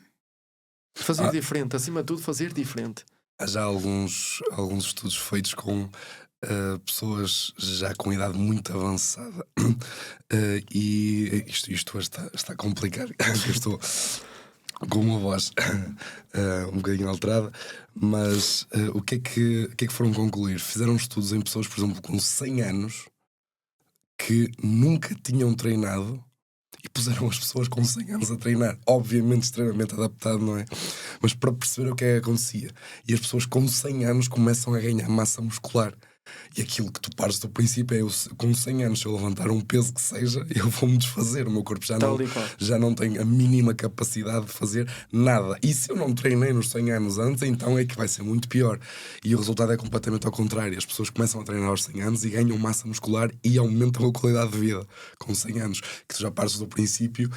Fazer diferente, acima de tudo, fazer diferente. Há já alguns estudos feitos com pessoas já com idade muito avançada e isto hoje está complicado. Eu estou com uma voz um bocadinho alterada, mas o que é que foram concluir? Fizeram estudos em pessoas, por exemplo, com 100 anos que nunca tinham treinado e puseram as pessoas com 100 anos a treinar, obviamente extremamente adaptado, não é? Mas para perceber o que é que acontecia. E as pessoas com 100 anos começam a ganhar massa muscular. E aquilo que tu pares do princípio é, com 100 anos, se eu levantar um peso que seja, eu vou-me desfazer. O meu corpo já não tem a mínima capacidade de fazer nada. E se eu não treinei nos 100 anos antes, então é que vai ser muito pior. E o resultado é completamente ao contrário. As pessoas começam a treinar aos 100 anos e ganham massa muscular e aumentam a qualidade de vida com 100 anos. Que tu já pares do princípio,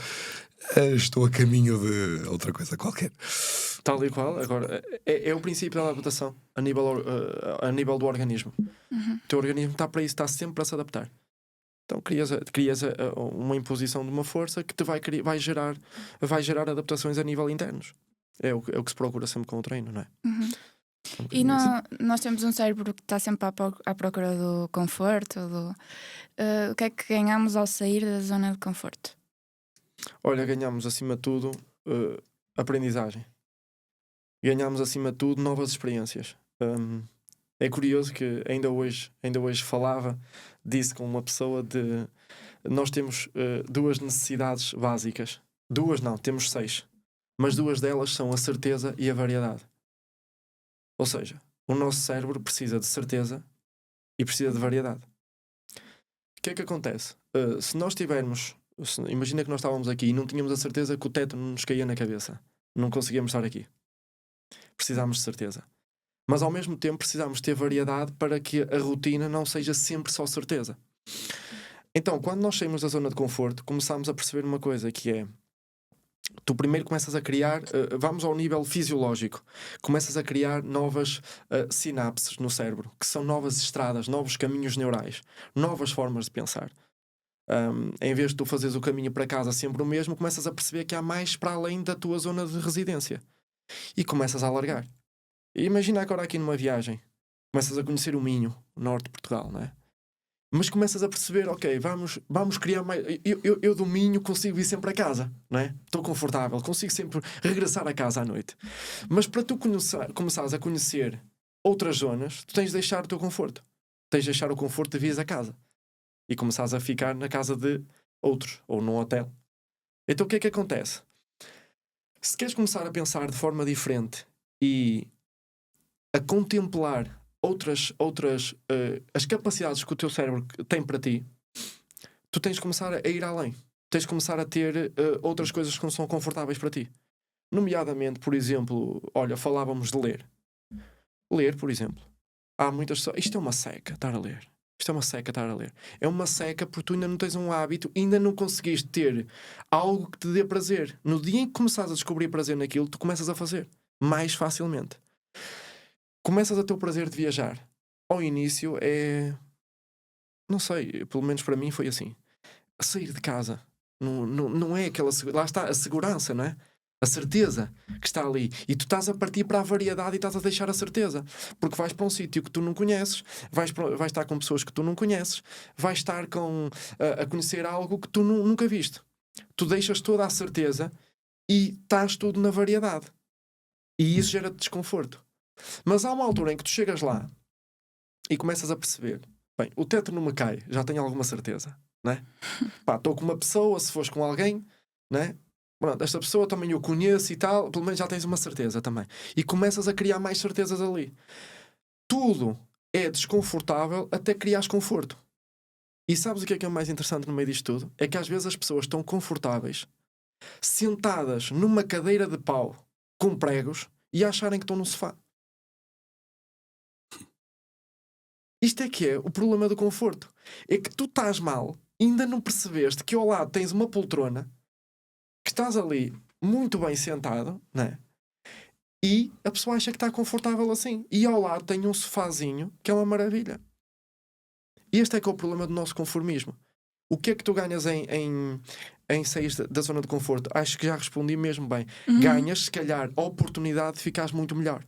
estou a caminho de outra coisa qualquer. Tal e qual. Agora, é o princípio da adaptação a nível do organismo. Uhum. O teu organismo está para isso, está sempre a se adaptar. Então crias uma imposição de uma força que te vai gerar adaptações a nível internos. É o que se procura sempre com o treino, não é? Uhum. E nós temos um cérebro que está sempre à procura do conforto. O que é que ganhamos ao sair da zona de conforto? Olha, ganhamos acima de tudo aprendizagem. Ganhamos acima de tudo novas experiências. É curioso que ainda hoje falava disso com uma pessoa de... Nós temos 2 necessidades básicas. 2 não, temos 6. Mas 2 delas são a certeza e a variedade. Ou seja, o nosso cérebro precisa de certeza e precisa de variedade. O que é que acontece? Se nós tivermos, imagina que nós estávamos aqui e não tínhamos a certeza que o teto não nos caía na cabeça, não conseguíamos estar aqui. Precisámos de certeza. Mas ao mesmo tempo precisamos ter variedade para que a rotina não seja sempre só certeza. Então, quando nós saímos da zona de conforto, começámos a perceber uma coisa, que é: tu primeiro começas a criar, vamos ao nível fisiológico, começas a criar novas sinapses no cérebro, que são novas estradas, novos caminhos neurais, novas formas de pensar. Em vez de tu fazeres o caminho para casa sempre o mesmo, começas a perceber que há mais para além da tua zona de residência. E começas a alargar. E imagina agora aqui numa viagem, começas a conhecer o Minho, o norte de Portugal, não é? Mas começas a perceber, ok, vamos criar mais. Eu do Minho consigo ir sempre a casa, não é? Estou confortável, consigo sempre regressar a casa à noite. Mas para tu começares a conhecer outras zonas, tu tens de deixar o teu conforto. Tens de deixar o conforto de vires a casa. E começares a ficar na casa de outros, ou num hotel. Então o que é que acontece? Se queres começar a pensar de forma diferente e a contemplar outras as capacidades que o teu cérebro tem para ti, tu tens de começar a ir além. Tens de começar a ter outras coisas que não são confortáveis para ti. Nomeadamente, por exemplo, olha, falávamos de ler. Ler, por exemplo. Há muitas pessoas... Isto é uma seca, estar a ler. Isto é uma seca, estar a ler. É uma seca porque tu ainda não tens um hábito, ainda não conseguiste ter algo que te dê prazer. No dia em que começares a descobrir prazer naquilo, tu começas a fazer mais facilmente. Começas a ter o prazer de viajar. Ao início é... Não sei, pelo menos para mim foi assim. Sair de casa. Não é aquela... Lá está a segurança, não é? A certeza que está ali. E tu estás a partir para a variedade e estás a deixar a certeza. Porque vais para um sítio que tu não conheces, vais estar com pessoas que tu não conheces, vais estar a conhecer algo que tu nunca viste. Tu deixas toda a certeza e estás tudo na variedade. E isso gera-te desconforto. Mas há uma altura em que tu chegas lá e começas a perceber: bem, o teto não me cai, já tenho alguma certeza, não é? Pá, estou com uma pessoa, se fores com alguém, não é? Pronto, esta pessoa também eu conheço e tal, pelo menos já tens uma certeza também. E começas a criar mais certezas ali. Tudo é desconfortável até criares conforto. E sabes o que é o mais interessante no meio disto tudo? É que às vezes as pessoas estão confortáveis, sentadas numa cadeira de pau com pregos e acharem que estão no sofá. Isto é que é o problema do conforto. É que tu estás mal e ainda não percebeste que ao lado tens uma poltrona, que estás ali muito bem sentado, não é? E a pessoa acha que está confortável assim. E ao lado tem um sofazinho que é uma maravilha. E este é que é o problema do nosso conformismo. O que é que tu ganhas em sair da zona de conforto? Acho que já respondi mesmo bem. Ganhas, se calhar, a oportunidade de ficares muito melhor.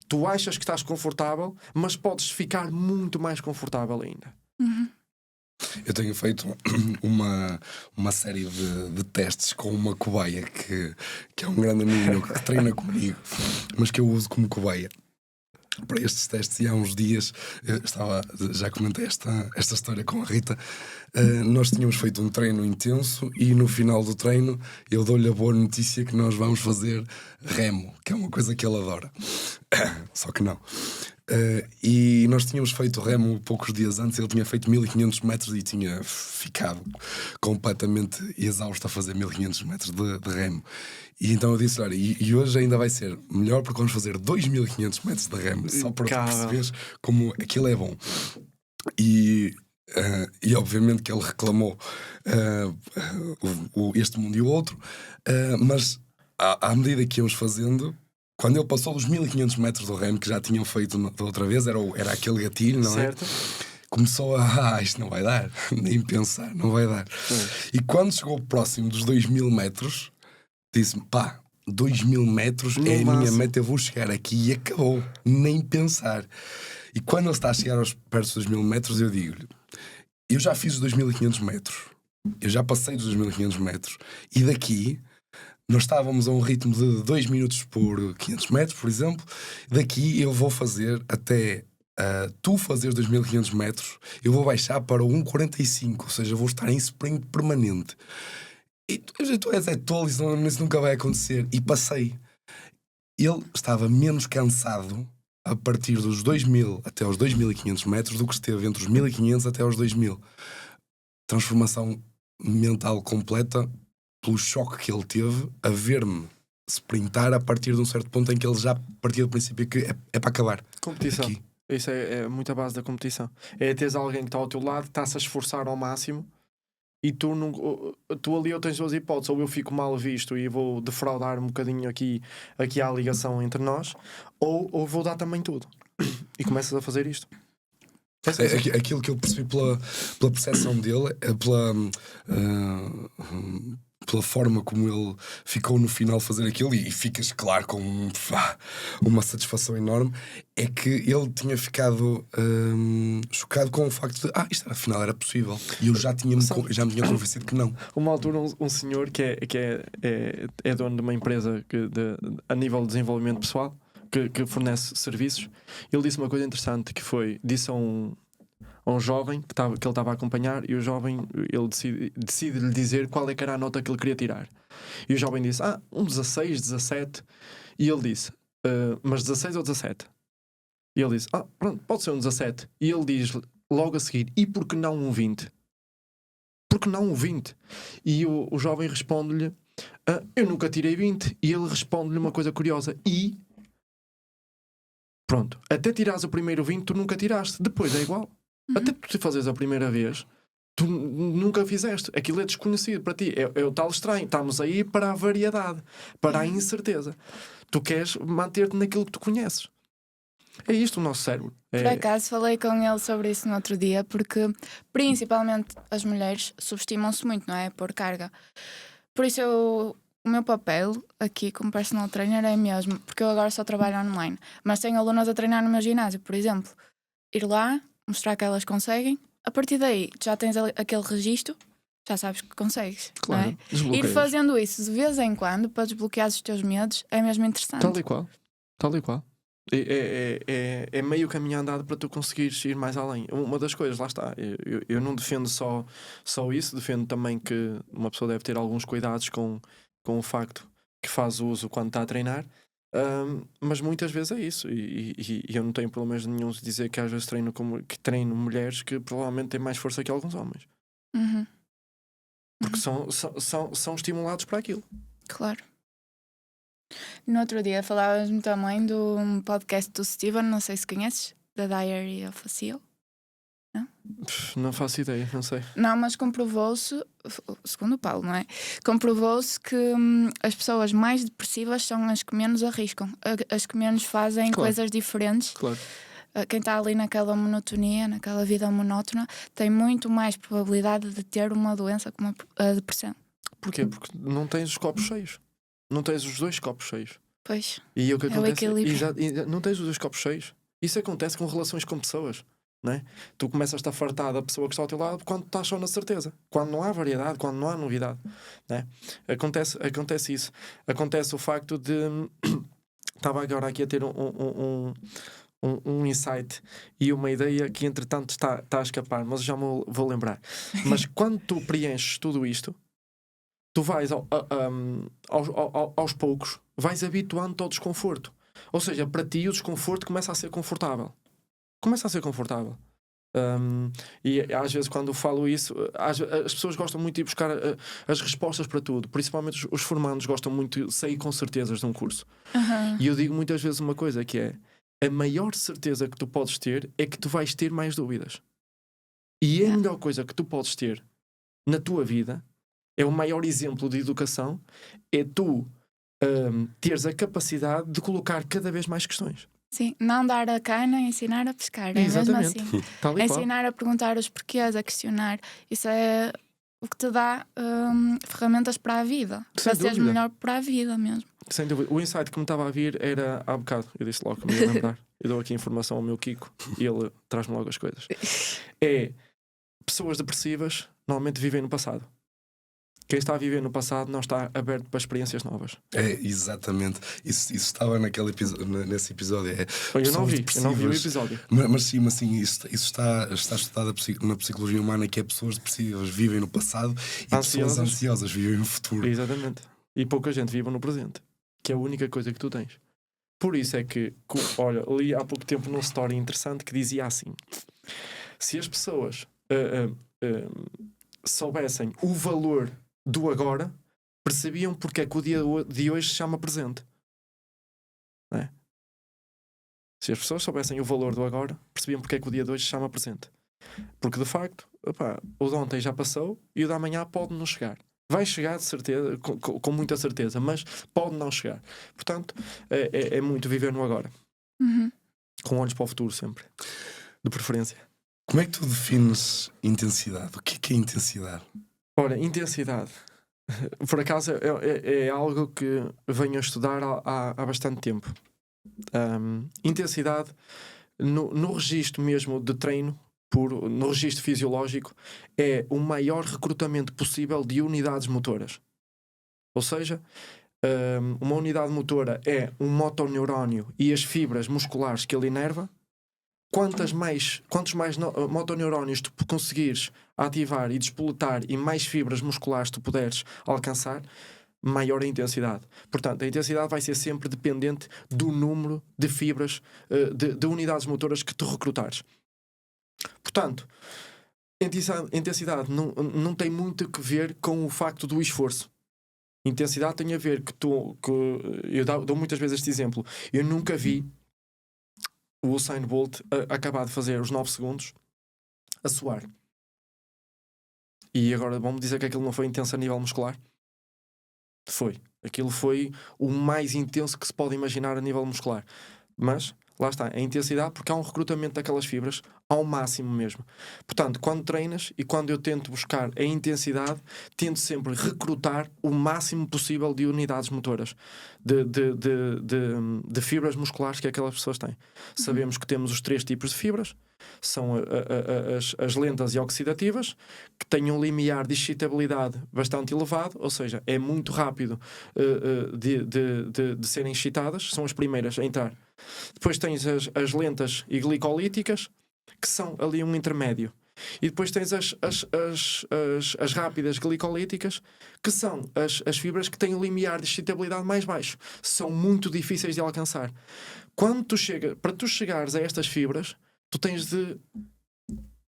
Tu achas que estás confortável, mas podes ficar muito mais confortável ainda. Eu tenho feito uma série de testes com uma cobaia que é um grande amigo meu que treina comigo, mas que eu uso como cobaia para estes testes. E há uns dias já comentei esta história com a Rita. Nós tínhamos feito um treino intenso e no final do treino eu dou-lhe a boa notícia que nós vamos fazer remo, que é uma coisa que ele adora. Só que não. E nós tínhamos feito remo poucos dias antes. Ele tinha feito 1500 metros e tinha ficado completamente exausto a fazer 1500 metros de remo. E então eu disse: olha, e hoje ainda vai ser melhor porque vamos fazer 2500 metros de remo, só para tu perceberes como aquilo é bom. E obviamente que ele reclamou este mundo e o outro, mas à medida que íamos fazendo, quando ele passou dos 1500 metros do remo, que já tinham feito da outra vez, era aquele gatilho, não é? Certo. Começou isto não vai dar, nem pensar, não vai dar. E quando chegou próximo dos 2000 metros, disse-me: 2000 metros No é a minha máximo. meta, eu vou chegar aqui, e acabou, nem pensar. E quando ele está a chegar perto dos 2000 metros, eu digo-lhe: eu já fiz os 2500 metros, eu já passei dos 2500 metros, e daqui nós estávamos a um ritmo de 2 minutos por 500 metros, por exemplo. Daqui eu vou fazer até tu fazeres 2500 metros, eu vou baixar para 1,45, ou seja, vou estar em sprint permanente. E tu és tolo, isso nunca vai acontecer. E passei. Ele estava menos cansado a partir dos 2000 até aos 2500 metros do que esteve entre os 1500 até aos 2000. Transformação mental completa pelo choque que ele teve a ver-me sprintar a partir de um certo ponto em que ele já partia do princípio que é para acabar. Competição. Aqui. Isso é muito a base da competição. É teres alguém que está ao teu lado, está-se a esforçar ao máximo e tu ali eu tens duas hipóteses. Ou eu fico mal visto e vou defraudar um bocadinho aqui há a ligação entre nós, ou vou dar também tudo. E começas a fazer isto. Aquilo que eu percebi pela percepção dele, pela forma como ele ficou no final fazer aquilo, e ficas, claro, com uma satisfação enorme, é que ele tinha ficado chocado com o facto de isto afinal era possível, e eu já me tinha convencido que não. Uma altura um senhor que é dono de uma empresa a nível de desenvolvimento pessoal, que fornece serviços, ele disse uma coisa interessante, que foi, disse a um jovem que ele estava a acompanhar, e o jovem, ele decide lhe dizer qual é que era a nota que ele queria tirar, e o jovem disse, um 16, 17, e ele disse, mas 16 ou 17? E ele disse, pronto, pode ser um 17, e ele diz logo a seguir, e por que não um 20? Por que não um 20? E o jovem responde-lhe, eu nunca tirei 20, e ele responde-lhe uma coisa curiosa, pronto, até tirares o primeiro 20 tu nunca tiraste, depois é igual. Até tu fazes a primeira vez, tu nunca fizeste. Aquilo é desconhecido para ti. É o tal estranho. Estamos aí para a variedade, para a incerteza. Tu queres manter-te naquilo que tu conheces. É isto o nosso cérebro. Por acaso falei com ele sobre isso no outro dia, porque principalmente as mulheres subestimam-se muito, não é? Por carga. Por isso o meu papel aqui como personal trainer é mesmo, porque eu agora só trabalho online, mas tenho alunas a treinar no meu ginásio, por exemplo. Ir lá, mostrar que elas conseguem. A partir daí, já tens aquele registro, já sabes que consegues. Claro, não é? Ir fazendo isso de vez em quando para desbloquear os teus medos é mesmo interessante. Tal e qual. É meio caminho andado para tu conseguires ir mais além. Uma das coisas, lá está, eu não defendo só isso, defendo também que uma pessoa deve ter alguns cuidados com o facto que faz uso quando está a treinar. Mas muitas vezes é isso, e eu não tenho problemas nenhum de dizer que às vezes treino mulheres que provavelmente têm mais força que alguns homens, porque são estimulados para aquilo. Claro. No outro dia falávamos também de um podcast do Steven, não sei se conheces, The Diary of a SEAL. Não faço ideia, não sei. Não, mas comprovou-se, segundo o Paulo, não é? Comprovou-se que as pessoas mais depressivas são as que menos arriscam, as que menos fazem coisas diferentes. Claro. Quem está ali naquela monotonia, naquela vida monótona, tem muito mais probabilidade de ter uma doença como a depressão. Porquê? Porque não tens os copos cheios. Não tens os dois copos cheios. Pois. E o que acontece? Equilíbrio. Não tens os dois copos cheios. Isso acontece com relações com pessoas. Não é? Tu começas a estar fartado da pessoa que está ao teu lado quando estás só na certeza, quando não há variedade, quando não há novidade, não é? Acontece isso. Acontece o facto de estava agora aqui a ter um insight e uma ideia que entretanto está a escapar, mas já me vou lembrar. Mas quando tu preenches tudo isto, tu vais aos poucos vais habituando-te ao desconforto, ou seja, para ti o desconforto começa a ser confortável. E às vezes quando eu falo isso, as pessoas gostam muito de ir buscar as respostas para tudo, principalmente os formandos gostam muito de sair com certezas de um curso. E eu digo muitas vezes uma coisa que é: a maior certeza que tu podes ter é que tu vais ter mais dúvidas, e a melhor coisa que tu podes ter na tua vida, é o maior exemplo de educação, é tu teres a capacidade de colocar cada vez mais questões. Sim, não dar a cana, ensinar a pescar. Exatamente. Mesmo assim. Tal e qual. Ensinar a perguntar os porquês, a questionar. Isso é o que te dá ferramentas para a vida. Para seres melhor para a vida mesmo. Sem dúvida. O insight que me estava a vir era há bocado. Eu disse logo que me ia lembrar. Eu dou aqui informação ao meu Kiko e ele traz-me logo as coisas. Pessoas depressivas normalmente vivem no passado. Quem está a viver no passado não está aberto para experiências novas. É, exatamente. Isso estava nesse episódio. Eu não vi o episódio. Mas sim, isso está estudado na psicologia humana, que é pessoas depressivas vivem no passado e pessoas ansiosas vivem no futuro. Exatamente. E pouca gente vive no presente, que é a única coisa que tu tens. Por isso é que, olha, li há pouco tempo numa história interessante que dizia assim: se as pessoas soubessem o valor do agora, percebiam porque é que o dia de hoje se chama presente. Não é? Se as pessoas soubessem o valor do agora, percebiam porque é que o dia de hoje se chama presente. Porque de facto, o de ontem já passou e o de amanhã pode não chegar. Vai chegar de certeza, com muita certeza, mas pode não chegar. Portanto, é muito viver no agora. Com olhos para o futuro sempre. De preferência. Como é que tu defines intensidade? O que é intensidade? Ora, intensidade. Por acaso é algo que venho a estudar há bastante tempo. Intensidade no registro mesmo de treino, no registro fisiológico, é o maior recrutamento possível de unidades motoras. Ou seja, uma unidade motora é um motoneurónio e as fibras musculares que ele inerva. Quantos mais motoneurónios tu conseguires ativar e despoletar e mais fibras musculares tu puderes alcançar, maior a intensidade. Portanto, a intensidade vai ser sempre dependente do número de fibras, de unidades motoras que tu recrutares. Portanto, intensidade não tem muito a ver com o facto do esforço. Intensidade tem a ver eu dou muitas vezes este exemplo. Eu nunca vi o Usain Bolt acabar de fazer os 9 segundos a suar. E agora vamos dizer que aquilo não foi intenso a nível muscular? Foi. Aquilo foi o mais intenso que se pode imaginar a nível muscular. Mas, lá está, a intensidade, porque há um recrutamento daquelas fibras ao máximo mesmo. Portanto, quando treinas e quando eu tento buscar a intensidade, tento sempre recrutar o máximo possível de unidades motoras, de fibras musculares que aquelas pessoas têm. Sabemos que temos os 3 tipos de fibras. São as lentas e oxidativas, que têm um limiar de excitabilidade bastante elevado, ou seja, é muito rápido de serem excitadas, são as primeiras a entrar. Depois tens as lentas e glicolíticas, que são ali um intermédio. E depois tens as rápidas glicolíticas, que são as fibras que têm o limiar de excitabilidade mais baixo. São muito difíceis de alcançar. Para tu chegares a estas fibras, tu tens de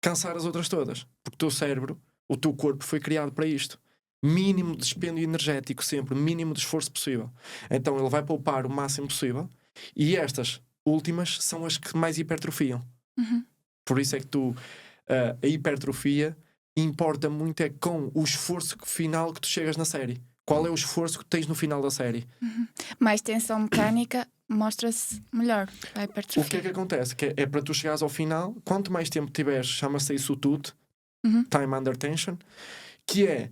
cansar as outras todas. Porque o teu cérebro, o teu corpo foi criado para isto. Mínimo de dispêndio energético sempre, mínimo de esforço possível. Então ele vai poupar o máximo possível. E estas últimas são as que mais hipertrofiam. Por isso é que a hipertrofia importa muito é com o esforço final que tu chegas na série. Qual é o esforço que tens no final da série? Mais tensão mecânica mostra-se melhor a hipertrofia. O que é que acontece? Que é para tu chegares ao final, quanto mais tempo tiveres, chama-se isso o TUT, Time Under Tension, que é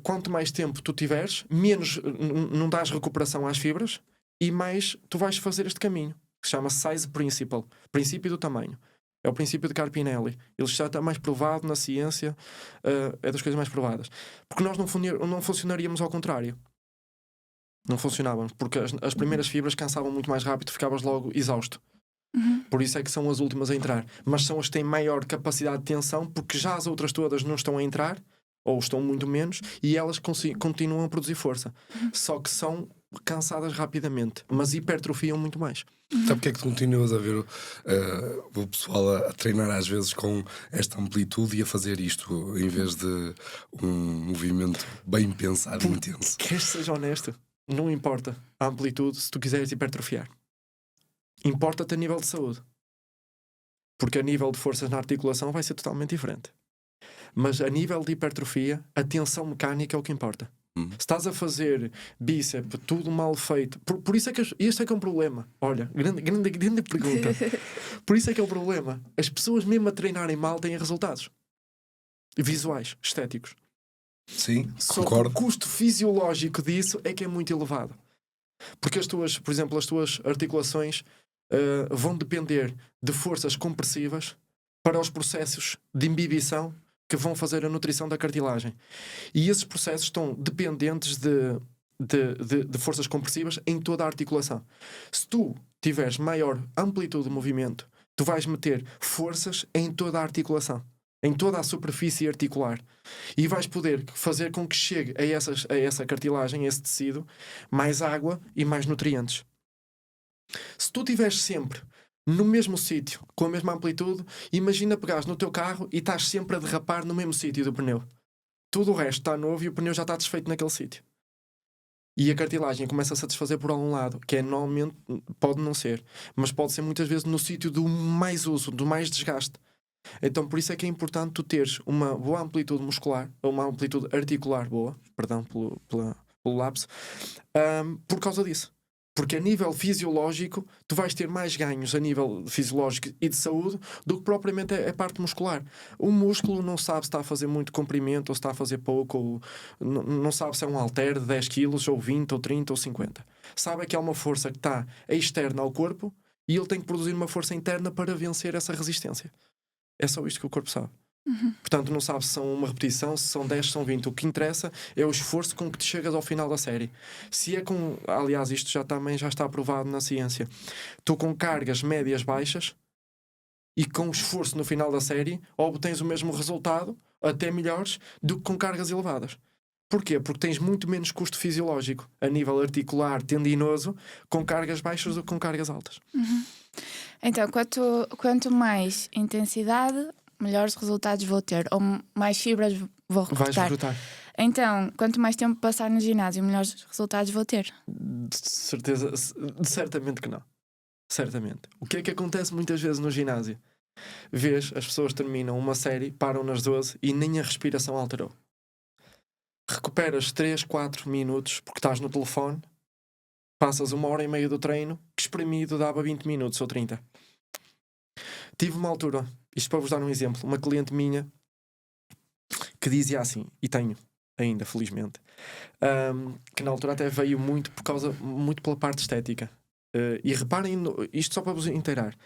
quanto mais tempo tu tiveres, menos não dás recuperação às fibras e mais tu vais fazer este caminho, que se chama Size Principle, princípio do tamanho. É o princípio de Carpinelli. Ele já está mais provado na ciência, é das coisas mais provadas. Porque nós não funcionaríamos ao contrário. Não funcionávamos, porque as primeiras fibras cansavam muito mais rápido, ficavas logo exausto. Por isso é que são as últimas a entrar. Mas são as que têm maior capacidade de tensão, porque já as outras todas não estão a entrar, ou estão muito menos, e elas continuam a produzir força. Só que são cansadas rapidamente, mas hipertrofiam muito mais. Sabe porque é que tu continuas a ver o pessoal a treinar às vezes com esta amplitude e a fazer isto em vez de um movimento bem pensado e intenso? Queres que seja honesto? Não importa a amplitude se tu quiseres hipertrofiar. Importa-te a nível de saúde. Porque a nível de forças na articulação vai ser totalmente diferente. Mas a nível de hipertrofia, a tensão mecânica é o que importa. Se estás a fazer bíceps, tudo mal feito, por isso é que este é que é um problema. Olha, grande pergunta. Por isso é que é o problema. As pessoas mesmo a treinarem mal têm resultados visuais, estéticos. Sim, Só concordo. que o custo fisiológico disso é que é muito elevado. Porque por exemplo, as tuas articulações vão depender de forças compressivas para os processos de imbibição que vão fazer a nutrição da cartilagem. E esses processos estão dependentes de forças compressivas em toda a articulação. Se tu tiveres maior amplitude de movimento, tu vais meter forças em toda a articulação, em toda a superfície articular. E vais poder fazer com que chegue a essa cartilagem, a esse tecido, mais água e mais nutrientes. Se tu estiveres sempre no mesmo sítio, com a mesma amplitude, imagina pegares no teu carro e estás sempre a derrapar no mesmo sítio do pneu. Tudo o resto está novo e o pneu já está desfeito naquele sítio. E a cartilagem começa a satisfazer por algum lado, que é normalmente, pode não ser, mas pode ser muitas vezes no sítio do mais uso, do mais desgaste. Então por isso é que é importante tu teres uma boa amplitude muscular, ou uma amplitude articular boa, perdão pelo lapso, por causa disso. Porque a nível fisiológico, tu vais ter mais ganhos a nível fisiológico e de saúde do que propriamente a parte muscular. O músculo não sabe se está a fazer muito comprimento ou se está a fazer pouco, ou não sabe se é um halter de 10 kg, ou 20, ou 30, ou 50. Sabe que há uma força que está externa ao corpo e ele tem que produzir uma força interna para vencer essa resistência. É só isto que o corpo sabe. Portanto, não sabe se são uma repetição, se são 10, se são 20. O que interessa é o esforço com que te chegas ao final da série. Se é com... Aliás, isto já está aprovado na ciência. Tu com cargas médias baixas e com esforço no final da série obtens o mesmo resultado, até melhores, do que com cargas elevadas. Porquê? Porque tens muito menos custo fisiológico a nível articular, tendinoso, com cargas baixas do que com cargas altas. Então, quanto mais intensidade, melhores resultados vou ter, ou mais fibras vou Vais recrutar. recrutar. Então, quanto mais tempo passar no ginásio, melhores resultados vou ter. De certeza, certamente que não. Certamente. O que é que acontece muitas vezes no ginásio? Vês, as pessoas terminam uma série, param nas 12 e nem a respiração alterou. Recuperas 3, 4 minutos porque estás no telefone, passas 1h30 do treino, que espremido dava 20 minutos ou 30. Tive uma altura, isto para vos dar um exemplo, uma cliente minha que dizia assim, e tenho ainda, felizmente, que na altura até veio muito pela parte estética. E reparem, isto só para vos inteirar,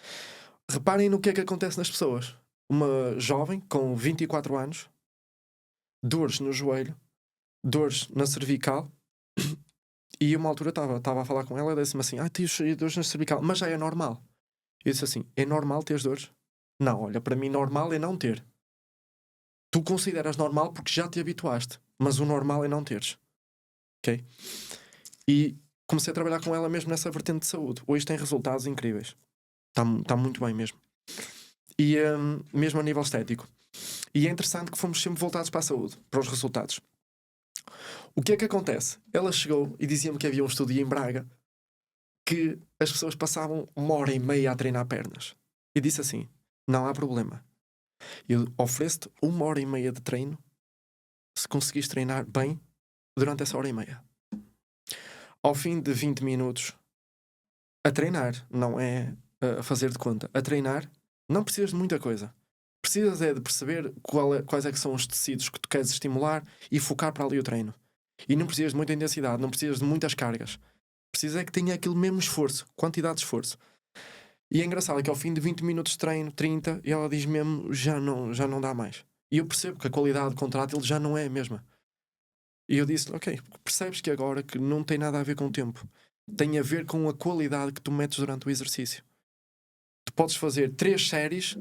reparem no que é que acontece nas pessoas. Uma jovem com 24 anos, dores no joelho, dores na cervical, e uma altura estava a falar com ela e disse-me assim, tenho dores na cervical, mas já é normal. Eu disse assim, é normal teres dores? Não, olha, para mim normal é não ter. Tu consideras normal porque já te habituaste, mas o normal é não teres. Ok? E comecei a trabalhar com ela mesmo nessa vertente de saúde. Hoje tem resultados incríveis. Está muito bem mesmo. E mesmo a nível estético. E é interessante que fomos sempre voltados para a saúde, para os resultados. O que é que acontece? Ela chegou e dizia-me que havia um estudo em Braga que as pessoas passavam 1h30 a treinar pernas. E disse assim, não há problema. Eu ofereço-te 1h30 de treino se conseguires treinar bem durante essa 1h30. Ao fim de 20 minutos a treinar, não é a fazer de conta, a treinar, não precisas de muita coisa. Precisas é de perceber quais é que são os tecidos que tu queres estimular e focar para ali o treino. E não precisas de muita intensidade, não precisas de muitas cargas. Precisas é que tenha aquele mesmo esforço, quantidade de esforço. E é engraçado que ao fim de 20 minutos de treino, 30, e ela diz mesmo, já não dá mais. E eu percebo que a qualidade contrátil já não é a mesma. E eu disse, ok, percebes que agora que não tem nada a ver com o tempo. Tem a ver com a qualidade que tu metes durante o exercício. Tu podes fazer 3 séries,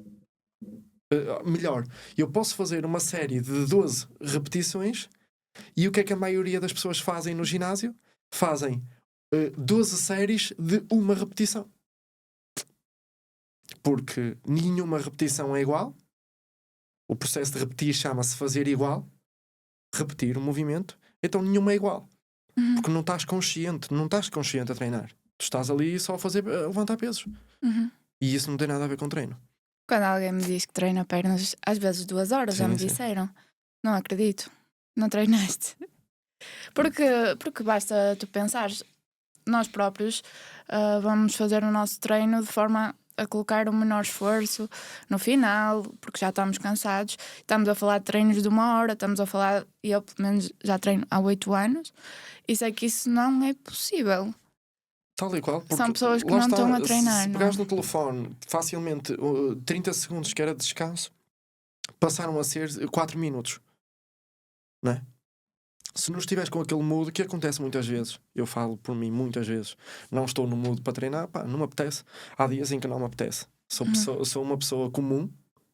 melhor, eu posso fazer uma série de 12 repetições, e o que é que a maioria das pessoas fazem no ginásio? Fazem 12 séries de uma repetição. Porque nenhuma repetição é igual. O processo de repetir chama-se fazer igual. Repetir o movimento. Então nenhuma é igual. Porque não estás consciente a treinar. Tu estás ali só a levantar pesos. E isso não tem nada a ver com treino. Quando alguém me diz que treina pernas, às vezes 2 horas, já me disseram. Não acredito. Não treinaste. Porque basta tu pensares, nós próprios vamos fazer o nosso treino de forma a colocar o menor esforço no final, porque já estamos cansados. Estamos a falar de treinos de 1 hora, estamos a falar, e eu pelo menos já treino há 8 anos, e sei que isso não é possível. Tal e qual. São pessoas que não estão a treinar. Se pegares no telefone, facilmente 30 segundos que era de descanso, passaram a ser 4 minutos. Não é? Se não estiveres com aquele mood, que acontece muitas vezes, eu falo por mim muitas vezes, não estou no mood para treinar, não me apetece. Há dias em que não me apetece. Sou uma pessoa comum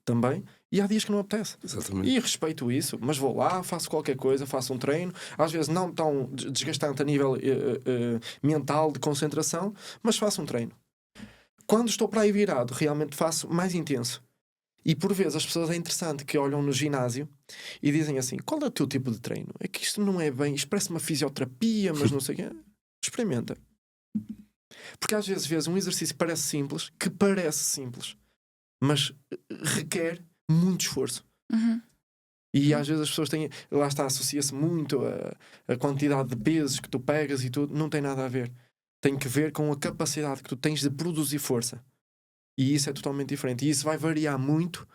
também, e há dias que não me apetece. Exatamente. E respeito isso, mas vou lá, faço qualquer coisa, faço um treino, às vezes não tão desgastante a nível mental, de concentração, mas faço um treino. Quando estou para aí virado, realmente faço mais intenso. E por vezes as pessoas é interessante que olham no ginásio e dizem assim: qual é o teu tipo de treino? É que isto não é bem, isto parece uma fisioterapia, mas não sei o quê. Experimenta. Porque às vezes um exercício parece simples, mas requer muito esforço. E às vezes as pessoas têm, lá está, associa-se muito a quantidade de pesos que tu pegas e tudo, não tem nada a ver. Tem que ver com a capacidade que tu tens de produzir força. E isso é totalmente diferente. E isso vai variar muito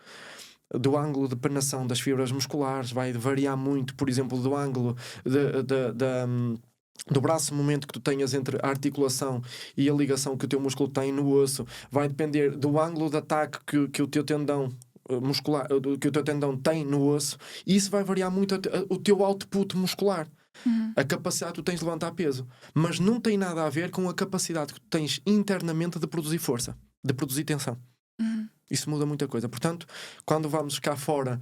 do ângulo de penetração das fibras musculares, vai variar muito, por exemplo, do ângulo do braço, momento que tu tenhas entre a articulação e a ligação que o teu músculo tem no osso. Vai depender do ângulo de ataque que o teu tendão muscular, que o teu tendão tem no osso. E isso vai variar muito o teu output muscular. A capacidade que tu tens de levantar peso. Mas não tem nada a ver com a capacidade que tu tens internamente de produzir força, de produzir tensão. Isso muda muita coisa. Portanto, quando vamos cá fora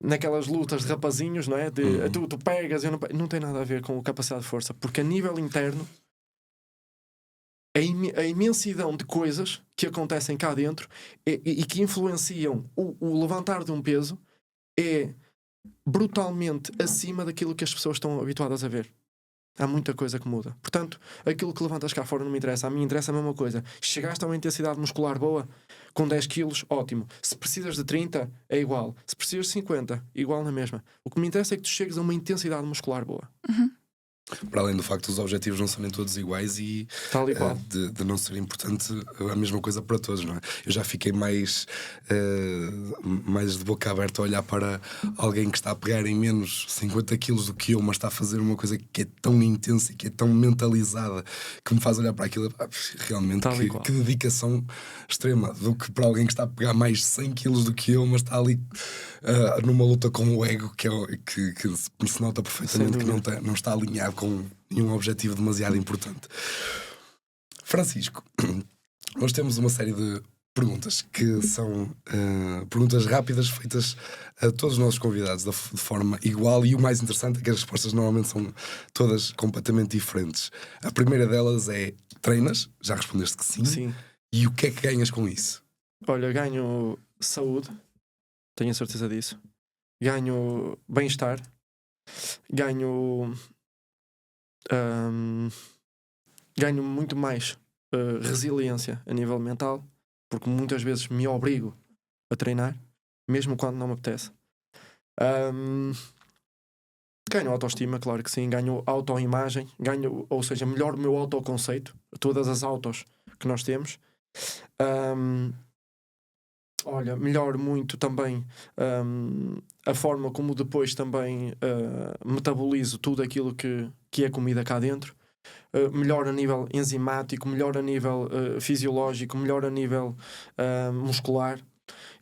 naquelas lutas de rapazinhos, não é? Tu pegas, eu não tem nada a ver com a capacidade de força, porque a nível interno a imensidão de coisas que acontecem cá dentro e que influenciam o levantar de um peso é brutalmente acima daquilo que as pessoas estão habituadas a ver. Há muita coisa que muda. Portanto, aquilo que levantas cá fora não me interessa. A mim interessa a mesma coisa. Chegaste a uma intensidade muscular boa, com 10 quilos, ótimo. Se precisas de 30, é igual. Se precisas de 50, igual na mesma. O que me interessa é que tu chegues a uma intensidade muscular boa. Para além do facto dos objetivos não serem todos iguais e tal e qual. De não ser importante a mesma coisa para todos, não é? Eu já fiquei mais de boca aberta a olhar para alguém que está a pegar em menos 50 quilos do que eu, mas está a fazer uma coisa que é tão intensa e que é tão mentalizada que me faz olhar para aquilo realmente que dedicação extrema, do que para alguém que está a pegar mais 100 quilos do que eu, mas está ali numa luta com o ego que se nota perfeitamente que não está alinhado com nenhum objetivo demasiado importante. Francisco, nós temos uma série de perguntas que são perguntas rápidas feitas a todos os nossos convidados de forma igual, e o mais interessante é que as respostas normalmente são todas completamente diferentes. A primeira delas é: treinas? Já respondeste que sim. Sim. E o que é que ganhas com isso? Olha, ganho saúde, tenho a certeza disso. Ganho bem-estar. Ganho muito mais resiliência a nível mental, porque muitas vezes me obrigo a treinar, mesmo quando não me apetece. Ganho autoestima, claro que sim. Ganho autoimagem, ou seja, melhoro o meu autoconceito, todas as autos que nós temos. Olha, melhoro muito também a forma como depois também metabolizo tudo aquilo que é comida cá dentro. Melhor a nível enzimático, melhor a nível fisiológico, melhor a nível muscular.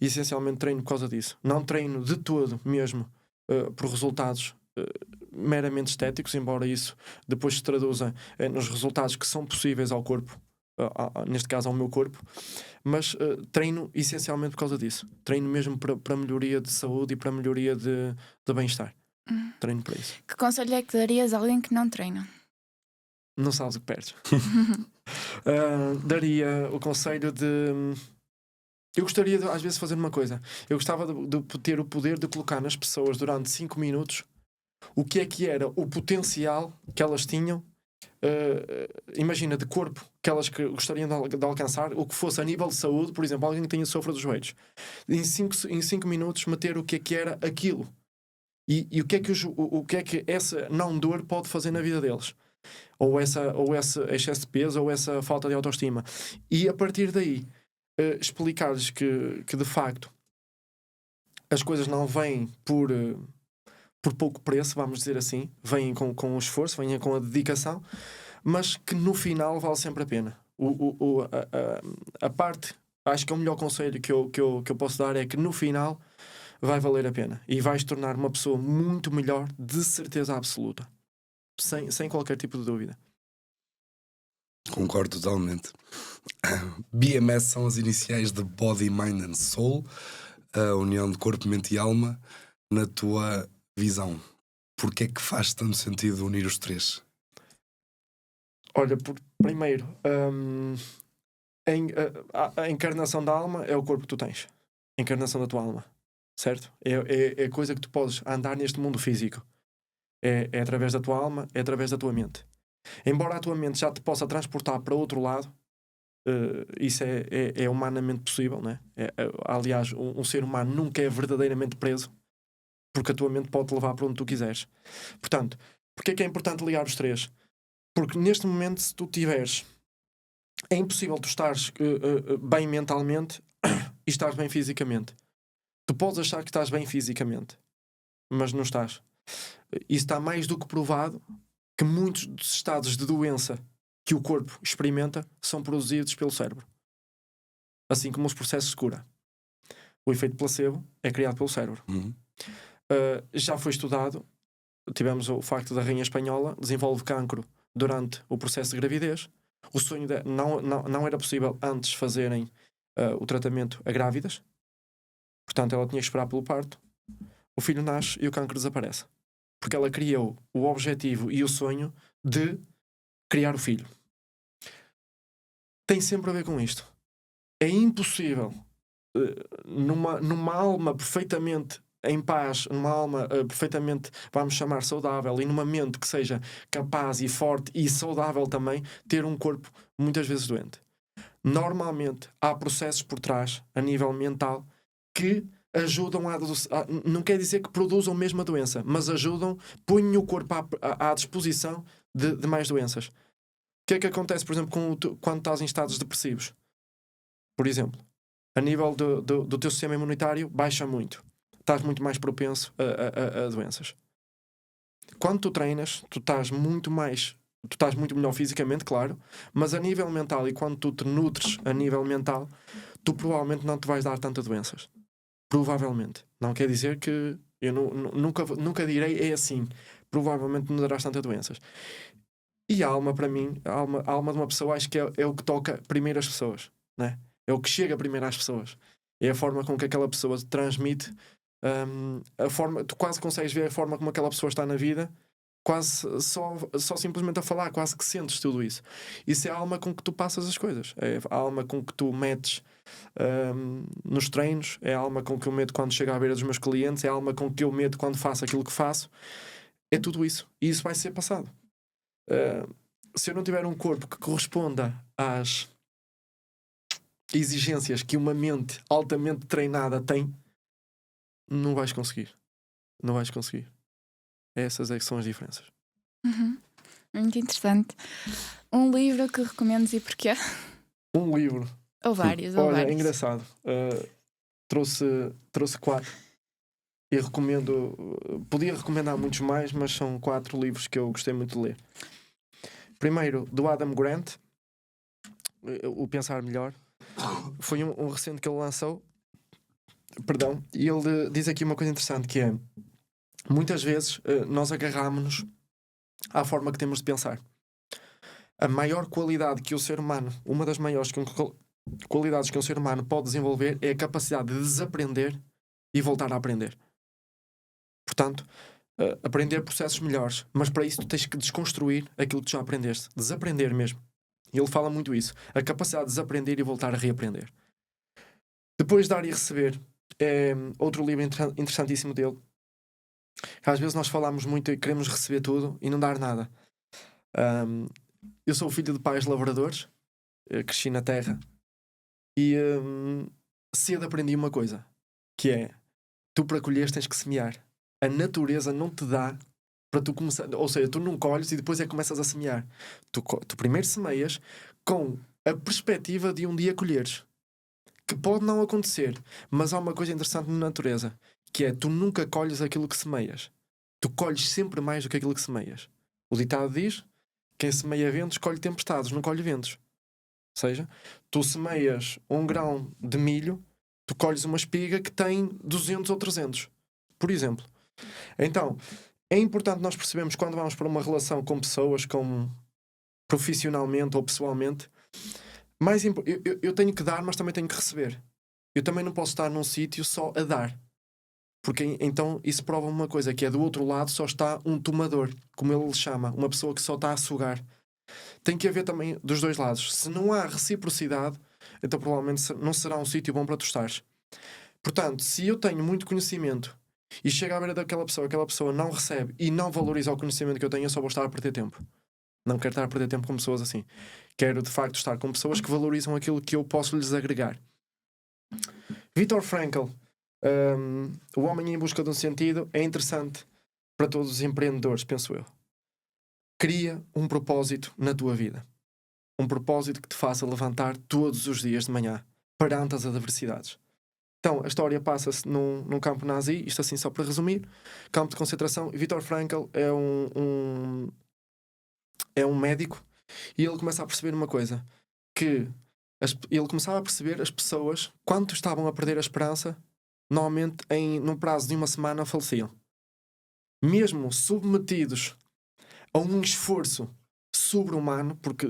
E essencialmente treino por causa disso. Não treino de todo mesmo por resultados meramente estéticos, embora isso depois se traduza nos resultados que são possíveis ao corpo, neste caso ao meu corpo, mas treino essencialmente por causa disso. Treino mesmo para melhoria de saúde e para melhoria de bem-estar. Treino para isso. Que conselho é que darias a alguém que não treina? Não sabes o que perdes. Daria o conselho de... Eu gostaria de, às vezes, fazer uma coisa. Eu gostava de ter o poder de colocar nas pessoas durante 5 minutos o que era o potencial que elas tinham, imagina, de corpo, que elas gostariam de alcançar, o que fosse a nível de saúde. Por exemplo, alguém que tenha sofra dos joelhos, em 5 minutos meter o que era aquilo e o que é que essa não dor pode fazer na vida deles, ou esse excesso de peso, ou essa falta de autoestima, e a partir daí explicar-lhes que de facto as coisas não vêm por pouco preço, vamos dizer assim, vêm com o esforço, vêm com a dedicação, mas que no final vale sempre a pena. A parte, acho que é o melhor conselho que eu posso dar é que no final vai valer a pena e vais tornar uma pessoa muito melhor, de certeza absoluta, sem qualquer tipo de dúvida. Concordo totalmente. BMS são as iniciais de Body, Mind and Soul, a união de corpo, mente e alma. Na tua visão, porque é que faz tanto sentido unir os três? Olha, primeiro, a encarnação da alma é o corpo que tu tens. A encarnação da tua alma. Certo? É a coisa que tu podes andar neste mundo físico. É através da tua alma, é através da tua mente. Embora a tua mente já te possa transportar para outro lado, isso é humanamente possível, né? Aliás, um ser humano nunca é verdadeiramente preso, porque a tua mente pode te levar para onde tu quiseres. Portanto, porque é que é importante ligar os três? Porque neste momento, se tu tiveres, é impossível tu estares bem mentalmente e estares bem fisicamente. Tu podes achar que estás bem fisicamente, mas não estás. Isso está mais do que provado que muitos dos estados de doença que o corpo experimenta são produzidos pelo cérebro. Assim como os processos de cura. O efeito placebo é criado pelo cérebro. Já foi estudado, tivemos o facto da rainha espanhola desenvolve cancro durante o processo de gravidez. O sonho não era possível antes fazerem o tratamento a grávidas. Portanto, ela tinha que esperar pelo parto. O filho nasce e o cancro desaparece. Porque ela criou o objetivo e o sonho de criar o filho. Tem sempre a ver com isto. É impossível numa alma perfeitamente em paz, numa alma perfeitamente, vamos chamar, saudável, e numa mente que seja capaz e forte e saudável também, ter um corpo muitas vezes doente. Normalmente há processos por trás, a nível mental, que ajudam não quer dizer que produzam mesmo a doença, mas ajudam, põem o corpo à disposição de mais doenças. O que é que acontece, por exemplo, quando estás em estados depressivos? Por exemplo, a nível do teu sistema imunitário baixa muito. Estás muito mais propenso a doenças. Quando tu treinas, tu estás muito melhor fisicamente, claro, mas a nível mental, e quando tu te nutres a nível mental, tu provavelmente não te vais dar tantas doenças. Provavelmente. Não quer dizer que eu nunca direi é assim. Provavelmente não darás tantas doenças. E a alma, para mim, a alma de uma pessoa, acho que é o que toca primeiro as pessoas, né? É o que chega primeiro às pessoas. É a forma com que aquela pessoa transmite. Tu quase consegues ver a forma como aquela pessoa está na vida, quase só simplesmente a falar, quase que sentes tudo isso. Isso é a alma com que tu passas as coisas, é a alma com que tu metes nos treinos, é a alma com que eu meto quando chego à beira dos meus clientes, é a alma com que eu meto quando faço aquilo que faço. É tudo isso, e isso vai ser passado. Se eu não tiver um corpo que corresponda às exigências que uma mente altamente treinada tem, não vais conseguir. Não vais conseguir. Essas é que são as diferenças. Muito interessante. Um livro que recomendes e porquê? Um livro. Ou vários, Olha, é engraçado. Trouxe 4. E recomendo. Podia recomendar muitos mais, mas são 4 livros que eu gostei muito de ler. Primeiro, do Adam Grant, O Pensar Melhor. Foi um recente que ele lançou. Perdão. E ele diz aqui uma coisa interessante, que é: muitas vezes nós agarramos-nos à forma que temos de pensar. A maior qualidade que o ser humano, uma das maiores qualidades que um ser humano pode desenvolver, é a capacidade de desaprender e voltar a aprender. Portanto, aprender processos melhores. Mas para isso tu tens que desconstruir aquilo que tu já aprendeste. Desaprender mesmo. E ele fala muito isso. A capacidade de desaprender e voltar a reaprender. Depois de Dar e Receber, é outro livro interessantíssimo dele. Às vezes nós falamos muito e queremos receber tudo e não dar nada. Eu sou filho de pais lavradores, cresci na terra e cedo aprendi uma coisa, que é: tu para colheres tens que semear. A natureza não te dá para tu começar, ou seja, tu não colhes e depois é que começas a semear. Tu primeiro semeias com a perspectiva de um dia colheres, que pode não acontecer, mas há uma coisa interessante na natureza, que é: tu nunca colhes aquilo que semeias. Tu colhes sempre mais do que aquilo que semeias. O ditado diz: quem semeia ventos colhe tempestades, não colhe ventos. Ou seja, tu semeias 1 grão de milho, tu colhes uma espiga que tem 200 ou 300, por exemplo. Então, é importante nós percebermos, quando vamos para uma relação com pessoas, profissionalmente ou pessoalmente, eu tenho que dar, mas também tenho que receber. Eu também não posso estar num sítio só a dar. Porque então isso prova uma coisa, que é: do outro lado só está um tomador, como ele chama, uma pessoa que só está a sugar. tem que haver também dos dois lados. Se não há reciprocidade, então provavelmente não será um sítio bom para tu estares. Portanto, se eu tenho muito conhecimento e chego à beira daquela pessoa, aquela pessoa não recebe e não valoriza o conhecimento que eu tenho, eu só vou estar a perder tempo. Não quero estar a perder tempo com pessoas assim. Quero de facto estar com pessoas que valorizam aquilo que eu posso lhes agregar. Viktor Frankl, O Homem em Busca de um Sentido, é interessante para todos os empreendedores, penso eu. Cria um propósito na tua vida. Um propósito que te faça levantar todos os dias de manhã perante as adversidades. Então, a história passa-se num campo nazi, isto assim só para resumir, campo de concentração. Viktor Frankl é um médico e ele começa a perceber uma coisa, que ele começava a perceber as pessoas, quando estavam a perder a esperança, normalmente no prazo de uma semana faleciam. Mesmo submetidos a um esforço sobre-humano, porque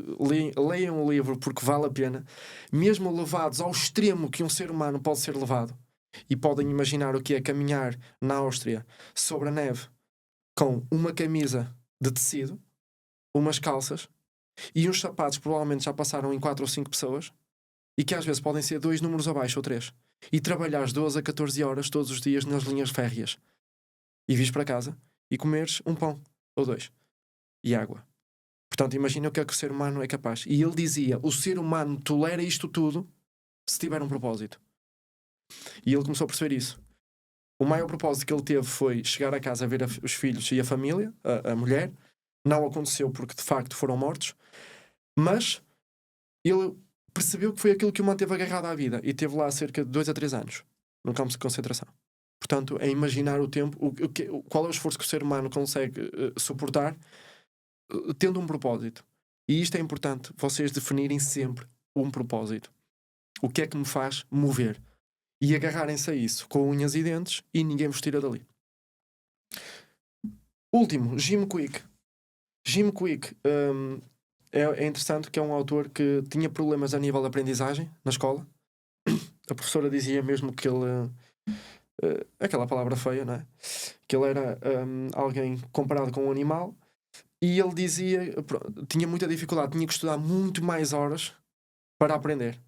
leiam o livro porque vale a pena, mesmo levados ao extremo que um ser humano pode ser levado, e podem imaginar o que é caminhar na Áustria sobre a neve com uma camisa de tecido, umas calças e uns sapatos, provavelmente já passaram em 4 ou 5 pessoas, e que às vezes podem ser 2 números abaixo ou 3, e trabalhares 12 a 14 horas todos os dias nas linhas férreas, e vires para casa e comeres um pão ou 2 e água. Portanto, imagina o que é que o ser humano é capaz. E ele dizia, o ser humano tolera isto tudo se tiver um propósito. E ele começou a perceber isso. O maior propósito que ele teve foi chegar a casa a ver os filhos e a família, a mulher. Não aconteceu porque de facto foram mortos, mas ele percebeu que foi aquilo que o manteve agarrado à vida, e teve lá cerca de 2 a 3 anos no campo de concentração. Portanto, é imaginar o tempo, qual é o esforço que o ser humano consegue suportar tendo um propósito. E isto é importante, vocês definirem sempre um propósito. O que é que me faz mover? E agarrarem-se a isso com unhas e dentes, e ninguém vos tira dali. Último, Jim Kwik. Jim Kwik é interessante, que é um autor que tinha problemas a nível de aprendizagem na escola. A professora dizia mesmo que ele... aquela palavra feia, não é? Que ele era alguém comparado com um animal. E ele dizia, tinha muita dificuldade, tinha que estudar muito mais horas para aprender.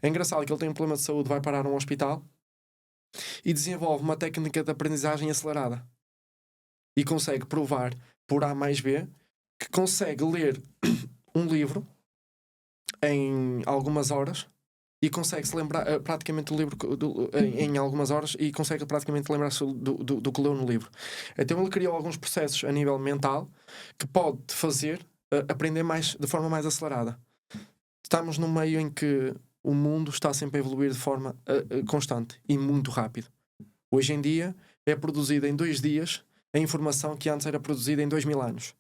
É engraçado que ele tem um problema de saúde, vai parar num hospital e desenvolve uma técnica de aprendizagem acelerada. E consegue provar, por A mais B, que consegue ler um livro em algumas horas e consegue-se lembrar praticamente do livro em algumas horas, e consegue praticamente lembrar-se do que leu no livro. Então ele criou alguns processos a nível mental que pode fazer aprender de forma mais acelerada. Estamos num meio em que o mundo está sempre a evoluir de forma constante e muito rápido. Hoje em dia é produzida em 2 dias a informação que antes era produzida em 2000 anos.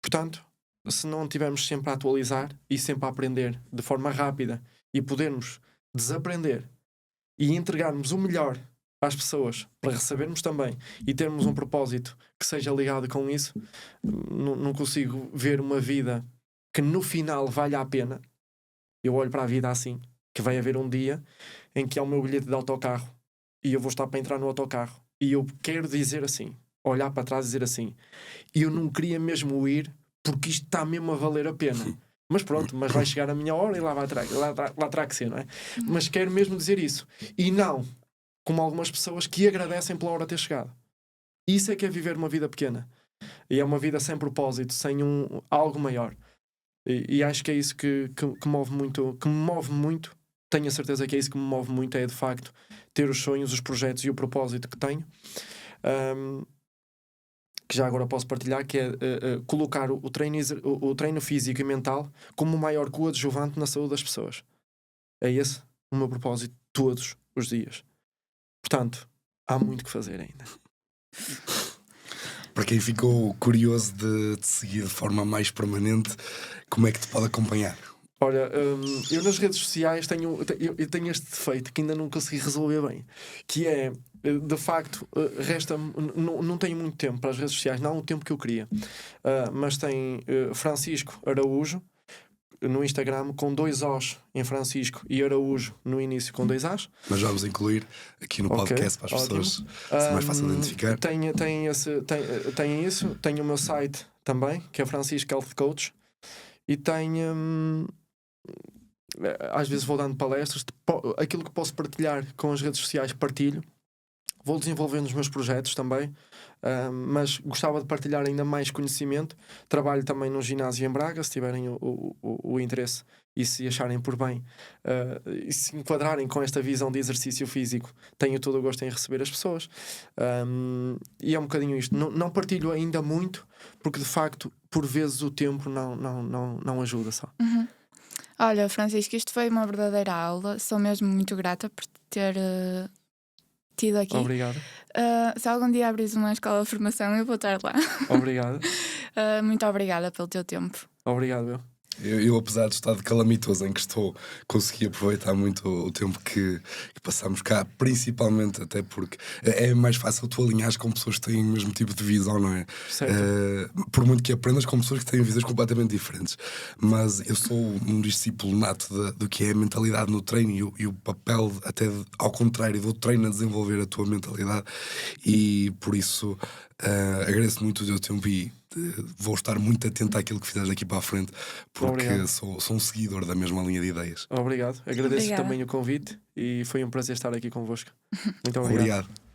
Portanto, se não estivermos sempre a atualizar e sempre a aprender de forma rápida, e podermos desaprender e entregarmos o melhor às pessoas para recebermos também e termos um propósito que seja ligado com isso, não consigo ver uma vida que no final valha a pena. Eu olho para a vida assim, que vai haver um dia em que é o meu bilhete de autocarro e eu vou estar para entrar no autocarro e eu quero dizer assim, olhar para trás e dizer assim, eu não queria mesmo ir porque isto está mesmo a valer a pena. Mas pronto, mas vai chegar a minha hora e lá terá que ser, não é? Mas quero mesmo dizer isso. E não como algumas pessoas que agradecem pela hora ter chegado. Isso é que é viver uma vida pequena. E é uma vida sem propósito, sem algo maior. E acho que é isso que me move muito. Tenho a certeza que é isso que me move muito, é de facto ter os sonhos, os projetos e o propósito que tenho. Que já agora posso partilhar, que é colocar o treino físico e mental como o maior coadjuvante na saúde das pessoas. É esse o meu propósito todos os dias. Portanto, há muito que fazer ainda. Para quem ficou curioso de te seguir de forma mais permanente, como é que te pode acompanhar? Olha, eu nas redes sociais tenho este defeito que ainda não consegui resolver bem, que é, de facto, resta-me, não tenho muito tempo para as redes sociais, não há o tempo que eu queria, mas tem Francisco Araújo no Instagram com 2 O's em Francisco e Araújo no início com 2 A's. Mas vamos incluir aqui no podcast para as pessoas ser mais fácil de identificar. Tem isso, tem o meu site também, que é Francisco Health Coach. e tenho. Às vezes vou dando palestras, aquilo que posso partilhar com as redes sociais partilho, vou desenvolvendo os meus projetos também, mas gostava de partilhar ainda mais conhecimento. Trabalho também num ginásio em Braga, se tiverem o interesse e se acharem por bem e se enquadrarem com esta visão de exercício físico, tenho todo o gosto em receber as pessoas. E é um bocadinho isto. Não partilho ainda muito, porque de facto por vezes o tempo não ajuda só. Olha, Francisco, isto foi uma verdadeira aula. Sou mesmo muito grata por ter tido aqui. Obrigado. Se algum dia abris uma escola de formação, eu vou estar lá. Obrigado. Muito obrigada pelo teu tempo. Obrigado, eu. Eu, apesar de estar de calamitoso em que estou, consegui aproveitar muito o tempo que passamos cá, principalmente até porque é mais fácil tu alinhares com pessoas que têm o mesmo tipo de visão, não é? Por muito que aprendas com pessoas que têm visões completamente diferentes. Mas eu sou um discípulo nato do que é a mentalidade no treino e o papel, até ao contrário, do treino a desenvolver a tua mentalidade. E por isso agradeço muito o teu tempo e vou estar muito atento àquilo que fizeres daqui para a frente, porque sou um seguidor da mesma linha de ideias. Obrigado. Agradeço Obrigada. também o convite e foi um prazer estar aqui convosco. Muito obrigado. Obrigado.